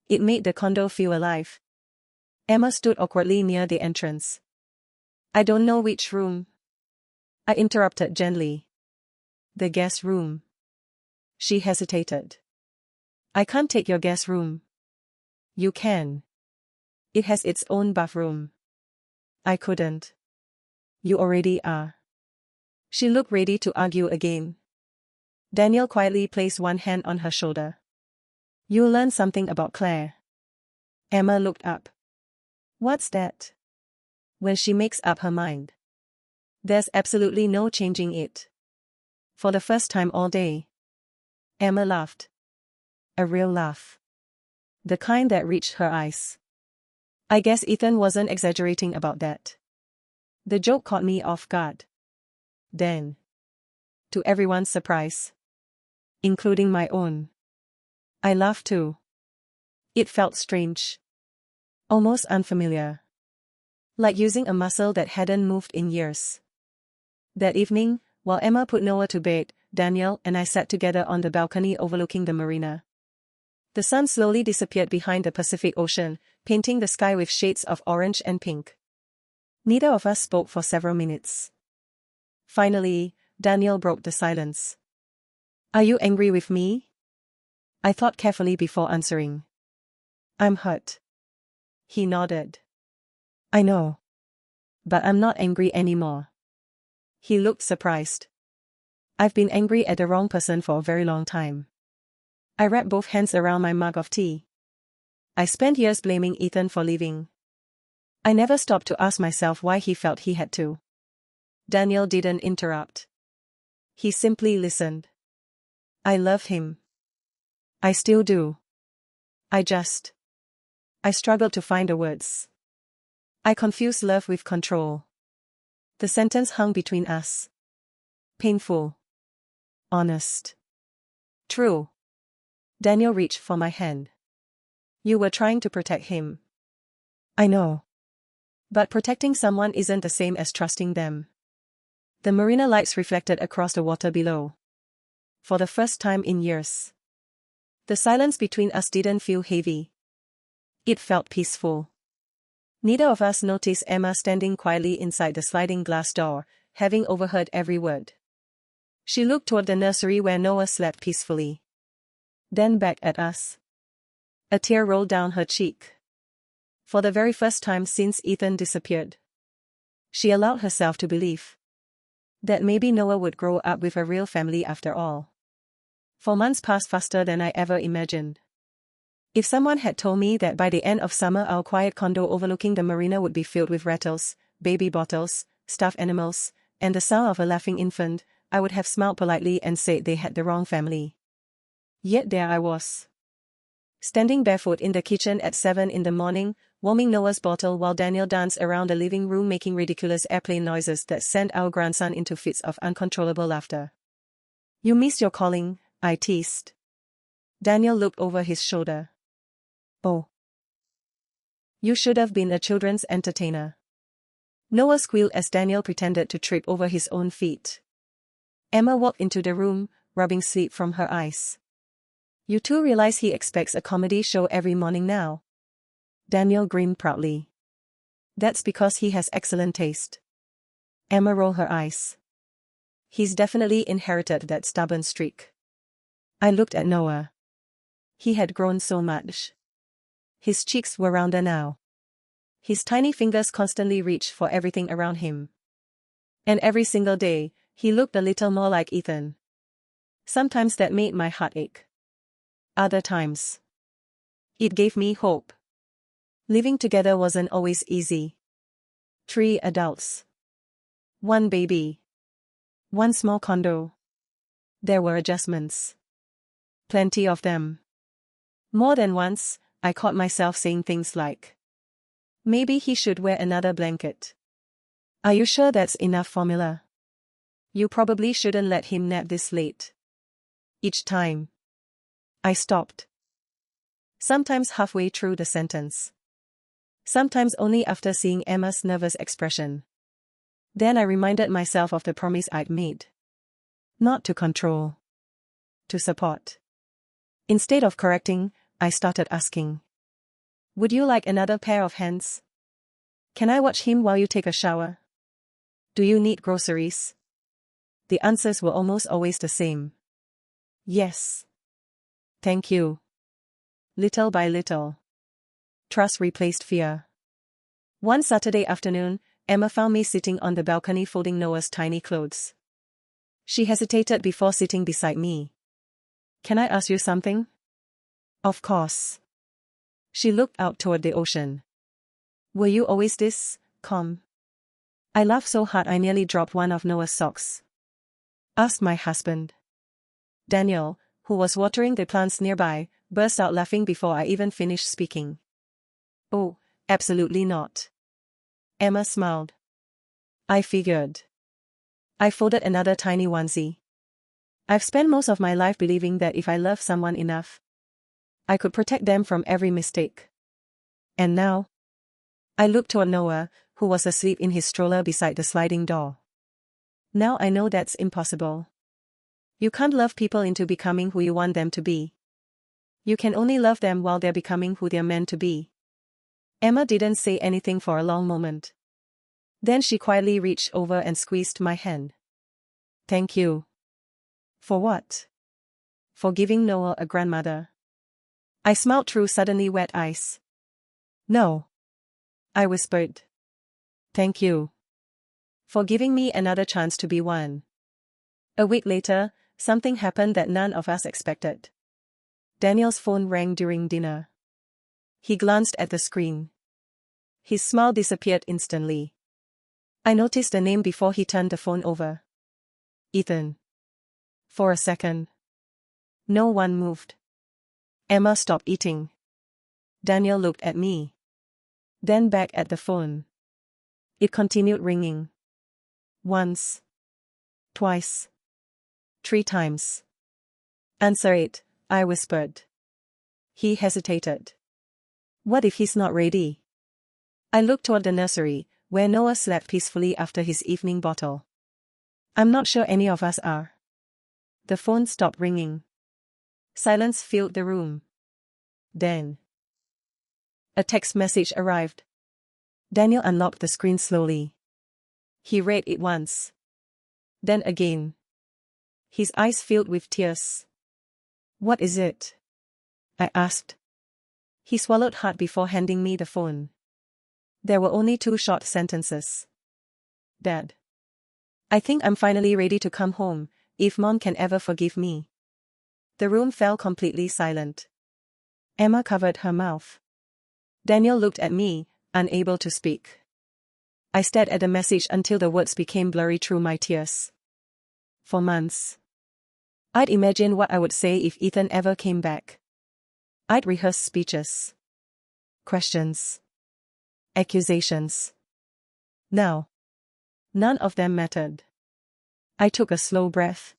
it made the condo feel alive. Emma stood awkwardly near the entrance. I don't know which room. I interrupted gently. The guest room. She hesitated. I can't take your guest room. You can. It has its own bathroom. I couldn't. You already are. She looked ready to argue again. Daniel quietly placed one hand on her shoulder. You'll learn something about Claire. Emma looked up. What's that? When she makes up her mind, there's absolutely no changing it. For the first time all day, Emma laughed. A real laugh. The kind that reached her eyes. I guess Ethan wasn't exaggerating about that. The joke caught me off guard. Then, to everyone's surprise, including my own, I laughed too. It felt strange. Almost unfamiliar. Like using a muscle that hadn't moved in years. That evening, while Emma put Noah to bed, Daniel and I sat together on the balcony overlooking the marina. The sun slowly disappeared behind the Pacific Ocean, painting the sky with shades of orange and pink. Neither of us spoke for several minutes. Finally, Daniel broke the silence. Are you angry with me? I thought carefully before answering. I'm hurt. He nodded. I know. But I'm not angry anymore. He looked surprised. I've been angry at the wrong person for a very long time. I wrapped both hands around my mug of tea. I spent years blaming Ethan for leaving. I never stopped to ask myself why he felt he had to. Daniel didn't interrupt. He simply listened. I love him. I still do. I struggled to find the words. I confused love with control. The sentence hung between us. Painful. Honest. True. Daniel reached for my hand. You were trying to protect him. I know. But protecting someone isn't the same as trusting them. The marina lights reflected across the water below. For the first time in years, the silence between us didn't feel heavy. It felt peaceful. Neither of us noticed Emma standing quietly inside the sliding glass door, having overheard every word. She looked toward the nursery where Noah slept peacefully. Then back at us. A tear rolled down her cheek. For the very first time since Ethan disappeared, she allowed herself to believe that maybe Noah would grow up with a real family after all. 4 months passed faster than I ever imagined. If someone had told me that by the end of summer our quiet condo overlooking the marina would be filled with rattles, baby bottles, stuffed animals, and the sound of a laughing infant, I would have smiled politely and said they had the wrong family. Yet there I was, standing barefoot in the kitchen at 7 in the morning, warming Noah's bottle while Daniel danced around the living room making ridiculous airplane noises that sent our grandson into fits of uncontrollable laughter. You missed your calling, I teased. Daniel looked over his shoulder. Oh. You should have been a children's entertainer. Noah squealed as Daniel pretended to trip over his own feet. Emma walked into the room, rubbing sleep from her eyes. You two realize he expects a comedy show every morning now? Daniel grinned proudly. That's because he has excellent taste. Emma rolled her eyes. He's definitely inherited that stubborn streak. I looked at Noah. He had grown so much. His cheeks were rounder now. His tiny fingers constantly reached for everything around him. And every single day, he looked a little more like Ethan. Sometimes that made my heart ache. Other times, it gave me hope. Living together wasn't always easy. 3 adults. 1 baby. 1 small condo. There were adjustments. Plenty of them. More than once, I caught myself saying things like, maybe he should wear another blanket. Are you sure that's enough formula? You probably shouldn't let him nap this late. Each time, I stopped. Sometimes halfway through the sentence. Sometimes only after seeing Emma's nervous expression. Then I reminded myself of the promise I'd made. Not to control. To support. Instead of correcting, I started asking. Would you like another pair of hands? Can I watch him while you take a shower? Do you need groceries? The answers were almost always the same. Yes. Thank you. Little by little. Trust replaced fear. One Saturday afternoon, Emma found me sitting on the balcony folding Noah's tiny clothes. She hesitated before sitting beside me. Can I ask you something? Of course. She looked out toward the ocean. Were you always this calm? I laughed so hard I nearly dropped one of Noah's socks. Asked my husband. Daniel, who was watering the plants nearby, burst out laughing before I even finished speaking. Oh, absolutely not. Emma smiled. I figured. I folded another tiny onesie. I've spent most of my life believing that if I love someone enough, I could protect them from every mistake. And now? I looked toward Noah, who was asleep in his stroller beside the sliding door. Now I know that's impossible. You can't love people into becoming who you want them to be. You can only love them while they're becoming who they're meant to be. Emma didn't say anything for a long moment. Then she quietly reached over and squeezed my hand. Thank you. For what? For giving Noah a grandmother. I smiled through suddenly wet eyes. No. I whispered. Thank you. For giving me another chance to be one. A week later, something happened that none of us expected. Daniel's phone rang during dinner. He glanced at the screen. His smile disappeared instantly. I noticed the name before he turned the phone over. Ethan. For a second. No one moved. Emma stopped eating. Daniel looked at me. Then back at the phone. It continued ringing. Once. Twice. 3 times. Answer it, I whispered. He hesitated. What if he's not ready? I looked toward the nursery, where Noah slept peacefully after his evening bottle. I'm not sure any of us are. The phone stopped ringing. Silence filled the room. Then, a text message arrived. Daniel unlocked the screen slowly. He read it once. Then again. His eyes filled with tears. What is it? I asked. He swallowed hard before handing me the phone. There were only 2 short sentences. Dad. I think I'm finally ready to come home, if Mom can ever forgive me. The room fell completely silent. Emma covered her mouth. Daniel looked at me, unable to speak. I stared at the message until the words became blurry through my tears. For months, I'd imagined what I would say if Ethan ever came back. I'd rehearsed speeches. Questions. Accusations. Now, none of them mattered. I took a slow breath.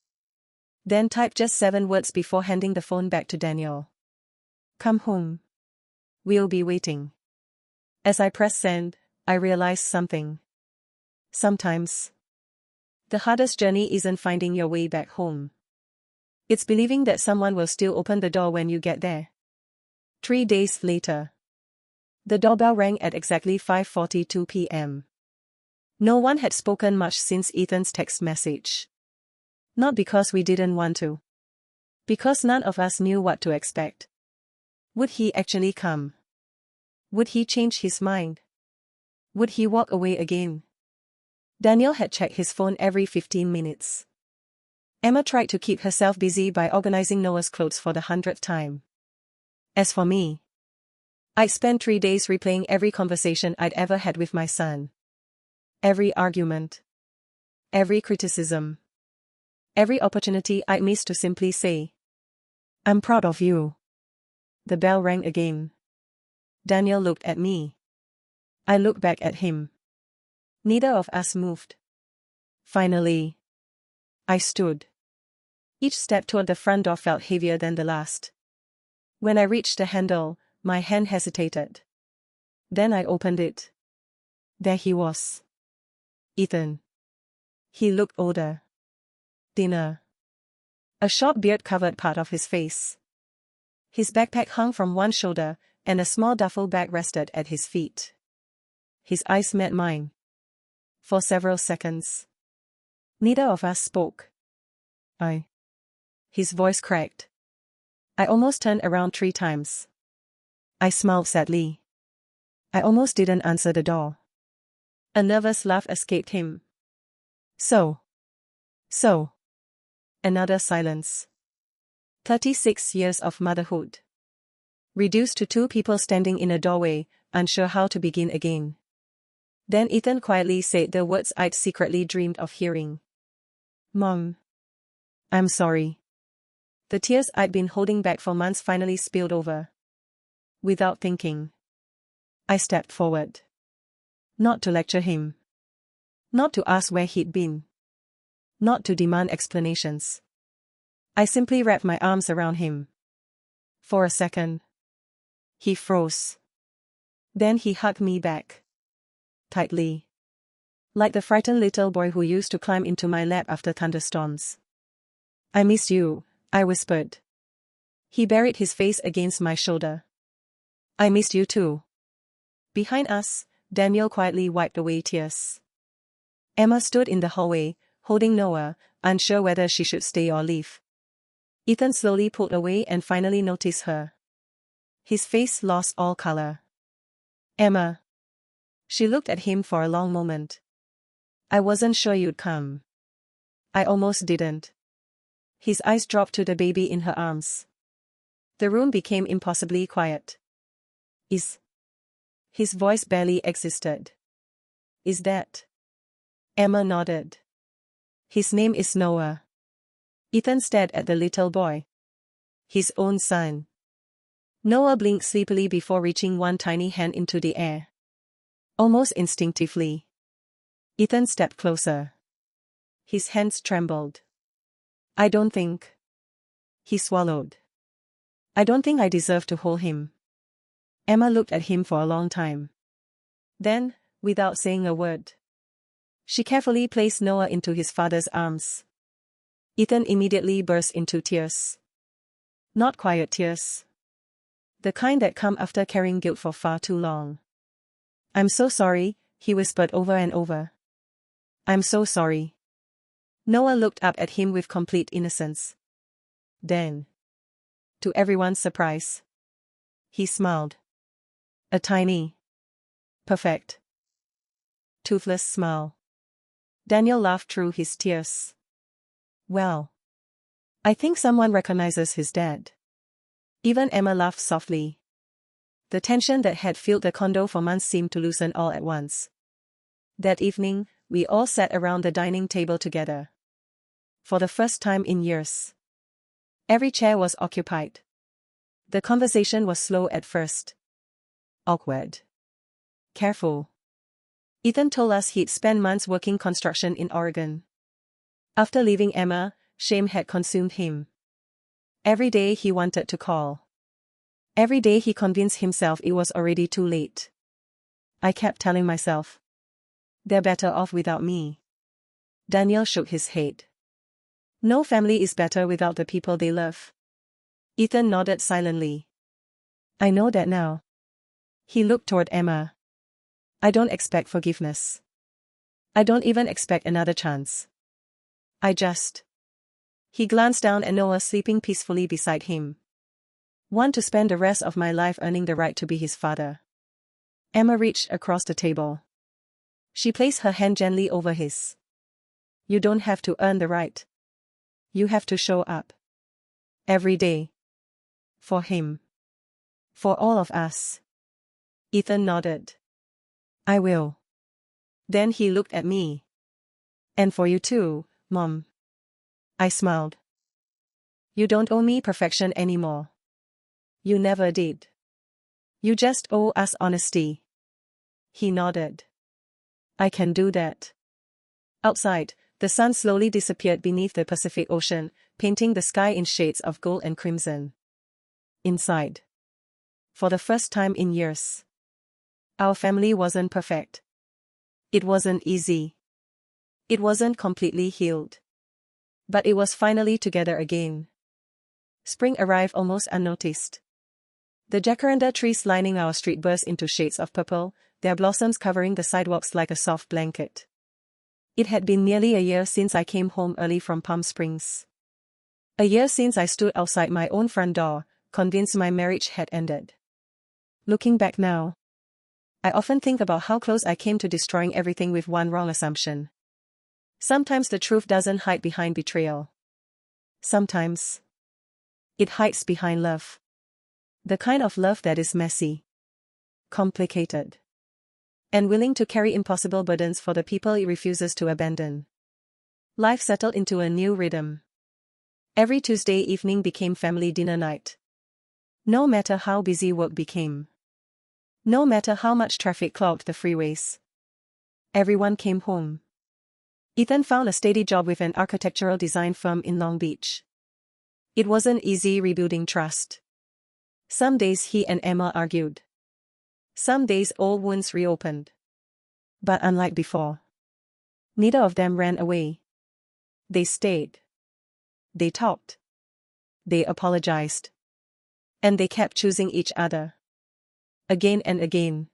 Then typed just 7 words before handing the phone back to Daniel. Come home. We'll be waiting. As I pressed send, I realized something. Sometimes, the hardest journey isn't finding your way back home. It's believing that someone will still open the door when you get there. 3 days later. The doorbell rang at exactly 5:42 p.m. No one had spoken much since Ethan's text message. Not because we didn't want to. Because none of us knew what to expect. Would he actually come? Would he change his mind? Would he walk away again? Daniel had checked his phone every 15 minutes. Emma tried to keep herself busy by organizing Noah's clothes for the 100th time. As for me, I spent 3 days replaying every conversation I'd ever had with my son. Every argument. Every criticism. Every opportunity I'd missed to simply say, "I'm proud of you." The bell rang again. Daniel looked at me. I looked back at him. Neither of us moved. Finally, I stood. Each step toward the front door felt heavier than the last. When I reached the handle, my hand hesitated. Then I opened it. There he was. Ethan. He looked older. Thinner. A short beard covered part of his face. His backpack hung from one shoulder, and a small duffel bag rested at his feet. His eyes met mine. For several seconds. Neither of us spoke. His voice cracked. I almost turned around 3 times. I smiled sadly. I almost didn't answer the door. A nervous laugh escaped him. So. Another silence. 36 years of motherhood. Reduced to 2 people standing in a doorway, unsure how to begin again. Then Ethan quietly said the words I'd secretly dreamed of hearing. "Mom. I'm sorry." The tears I'd been holding back for months finally spilled over. Without thinking, I stepped forward. Not to lecture him. Not to ask where he'd been. Not to demand explanations. I simply wrapped my arms around him. For a second, he froze. Then he hugged me back. Tightly. Like the frightened little boy who used to climb into my lap after thunderstorms. "I miss you," I whispered. He buried his face against my shoulder. "I missed you too." Behind us, Daniel quietly wiped away tears. Emma stood in the hallway, holding Noah, unsure whether she should stay or leave. Ethan slowly pulled away and finally noticed her. His face lost all color. "Emma." She looked at him for a long moment. "I wasn't sure you'd come." I almost didn't. His eyes dropped to the baby in her arms. The room became impossibly quiet. His voice barely existed. "Is that?" Emma nodded. "His name is Noah." Ethan stared at the little boy. His own son. Noah blinked sleepily before reaching one tiny hand into the air. Almost instinctively, Ethan stepped closer. His hands trembled. "I don't think." He swallowed. "I don't think I deserve to hold him." Emma looked at him for a long time. Then, without saying a word, she carefully placed Noah into his father's arms. Ethan immediately burst into tears. Not quiet tears. The kind that come after carrying guilt for far too long. "I'm so sorry," he whispered over and over. "I'm so sorry." Noah looked up at him with complete innocence. Then, to everyone's surprise, he smiled. A tiny, perfect, toothless smile. Daniel laughed through his tears. "Well, I think someone recognizes his dad." Even Emma laughed softly. The tension that had filled the condo for months seemed to loosen all at once. That evening, we all sat around the dining table together. For the first time in years. Every chair was occupied. The conversation was slow at first. Awkward. Careful. Ethan told us he'd spent months working construction in Oregon. After leaving Emma, shame had consumed him. Every day he wanted to call. Every day he convinced himself it was already too late. I kept telling myself, "They're better off without me." Daniel shook his head. "No family is better without the people they love." Ethan nodded silently. "I know that now." He looked toward Emma. "I don't expect forgiveness. I don't even expect another chance. I just..." He glanced down at Noah sleeping peacefully beside him. "Want to spend the rest of my life earning the right to be his father." Emma reached across the table. She placed her hand gently over his. "You don't have to earn the right. You have to show up. Every day. For him. For all of us." Ethan nodded. I will. Then he looked at me. And for you too, Mom. I smiled. You don't owe me perfection anymore. You never did. You just owe us honesty. He nodded. I can do that. Outside, the sun slowly disappeared beneath the Pacific Ocean, painting the sky in shades of gold and crimson. Inside. For the first time in years. Our family wasn't perfect. It wasn't easy. It wasn't completely healed. But it was finally together again. Spring arrived almost unnoticed. The jacaranda trees lining our street burst into shades of purple, their blossoms covering the sidewalks like a soft blanket. It had been nearly a year since I came home early from Palm Springs. A year since I stood outside my own front door, convinced my marriage had ended. Looking back now, I often think about how close I came to destroying everything with one wrong assumption. Sometimes the truth doesn't hide behind betrayal. Sometimes it hides behind love. The kind of love that is messy, complicated, and willing to carry impossible burdens for the people it refuses to abandon. Life settled into a new rhythm. Every Tuesday evening became family dinner night. No matter how busy work became. No matter how much traffic clogged the freeways. Everyone came home. Ethan found a steady job with an architectural design firm in Long Beach. It wasn't easy rebuilding trust. Some days he and Emma argued. Some days old wounds reopened. But unlike before, neither of them ran away. They stayed. They talked. They apologized. And they kept choosing each other. Again and again.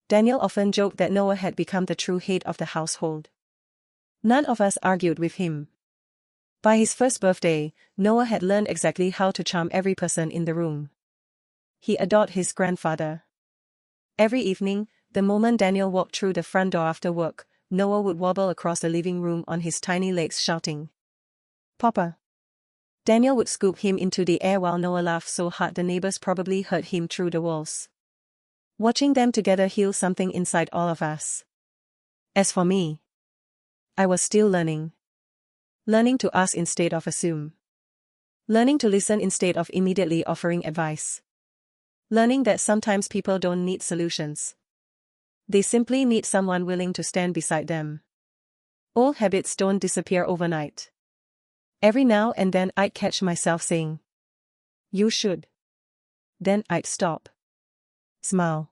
Daniel often joked that Noah had become the true head of the household. None of us argued with him. By his first birthday, Noah had learned exactly how to charm every person in the room. He adored his grandfather. Every evening, the moment Daniel walked through the front door after work, Noah would wobble across the living room on his tiny legs shouting, "Papa." Daniel would scoop him into the air while Noah laughed so hard the neighbors probably heard him through the walls. Watching them together healed something inside all of us. As for me, I was still learning. Learning to ask instead of assume. Learning to listen instead of immediately offering advice. Learning that sometimes people don't need solutions. They simply need someone willing to stand beside them. Old habits don't disappear overnight. Every now and then I'd catch myself saying, "You should." Then I'd stop. Smile.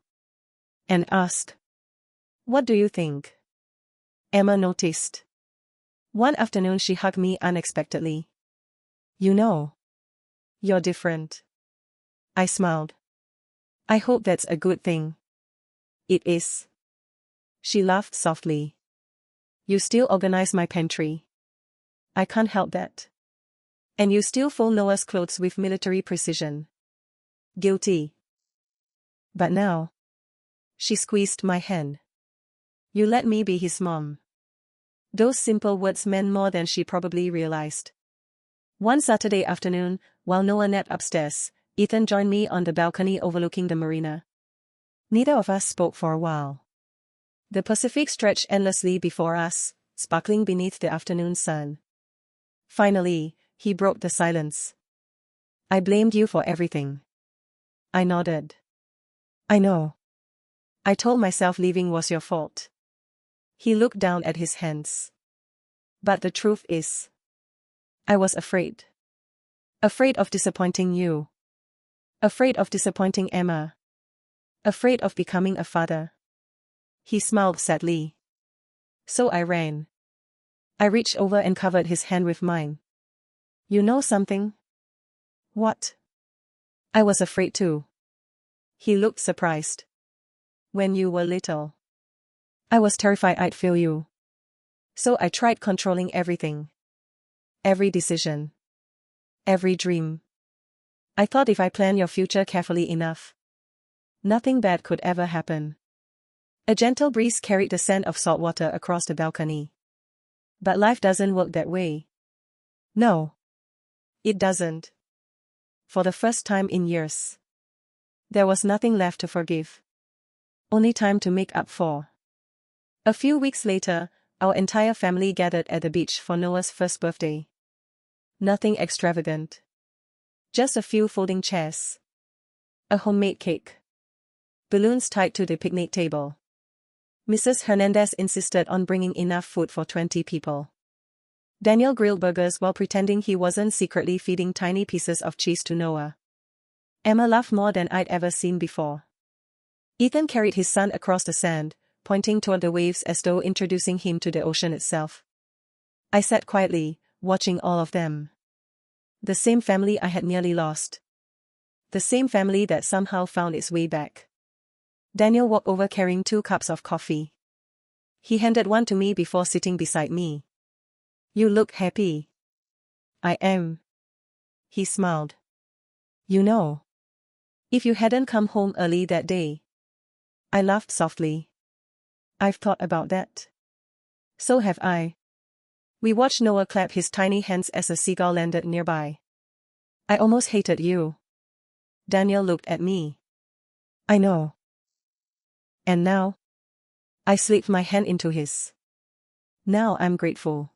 And ask, "What do you think?" Emma noticed. One afternoon she hugged me unexpectedly. "You know, you're different." I smiled. "I hope that's a good thing." "It is." She laughed softly. "You still organize my pantry." "I can't help that." "And you still fold Noah's clothes with military precision." "Guilty." "But now." She squeezed my hand. "You let me be his mom." Those simple words meant more than she probably realized. One Saturday afternoon, while Noah napped upstairs, Ethan joined me on the balcony overlooking the marina. Neither of us spoke for a while. The Pacific stretched endlessly before us, sparkling beneath the afternoon sun. Finally, he broke the silence. "I blamed you for everything." I nodded. "I know. I told myself leaving was your fault." He looked down at his hands. "But the truth is, I was afraid. Afraid of disappointing you. Afraid of disappointing Emma. Afraid of becoming a father." He smiled sadly. So I ran. I reached over and covered his hand with mine. "You know something?" "What?" "I was afraid too." He looked surprised. "When you were little, I was terrified I'd fail you. So I tried controlling everything. Every decision. Every dream. I thought if I planned your future carefully enough, nothing bad could ever happen." A gentle breeze carried the scent of salt water across the balcony. "But life doesn't work that way." "No. It doesn't." For the first time in years, there was nothing left to forgive. only time to make up for. A few weeks later, our entire family gathered at the beach for Noah's first birthday. Nothing extravagant. Just a few folding chairs. A homemade cake. Balloons tied to the picnic table. Mrs. Hernandez insisted on bringing enough food for 20 people. Daniel grilled burgers while pretending he wasn't secretly feeding tiny pieces of cheese to Noah. Emma laughed more than I'd ever seen before. Ethan carried his son across the sand, pointing toward the waves as though introducing him to the ocean itself. I sat quietly, watching all of them. The same family I had nearly lost. The same family that somehow found its way back. Daniel walked over carrying 2 cups of coffee. He handed one to me before sitting beside me. "You look happy." "I am." He smiled. "You know. If you hadn't come home early that day." I laughed softly. "I've thought about that." "So have I." We watched Noah clap his tiny hands as a seagull landed nearby. "I almost hated you." Daniel looked at me. "I know." "And now?" I slipped my hand into his. "Now I'm grateful."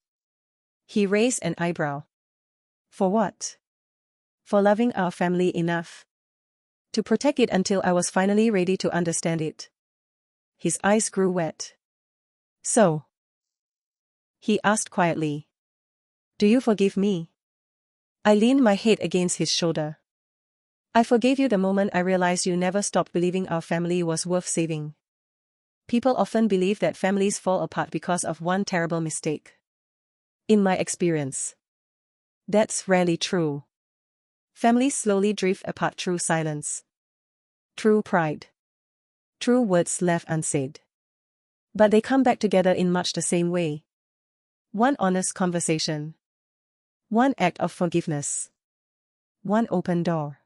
He raised an eyebrow. "For what?" "For loving our family enough to protect it until I was finally ready to understand it." His eyes grew wet. "So?" he asked quietly. "Do you forgive me?" I leaned my head against his shoulder. "I forgave you the moment I realized you never stopped believing our family was worth saving." People often believe that families fall apart because of one terrible mistake. In my experience, that's rarely true. Families slowly drift apart through silence. Through pride. Through words left unsaid. But they come back together in much the same way. One honest conversation. One act of forgiveness. One open door.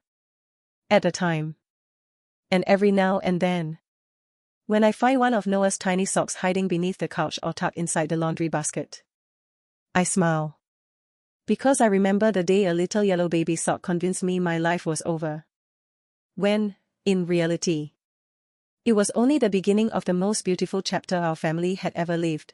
At a time. And every now and then, when I find one of Noah's tiny socks hiding beneath the couch or tucked inside the laundry basket, I smile. Because I remember the day a little yellow baby sock convinced me my life was over. When, in reality, it was only the beginning of the most beautiful chapter our family had ever lived.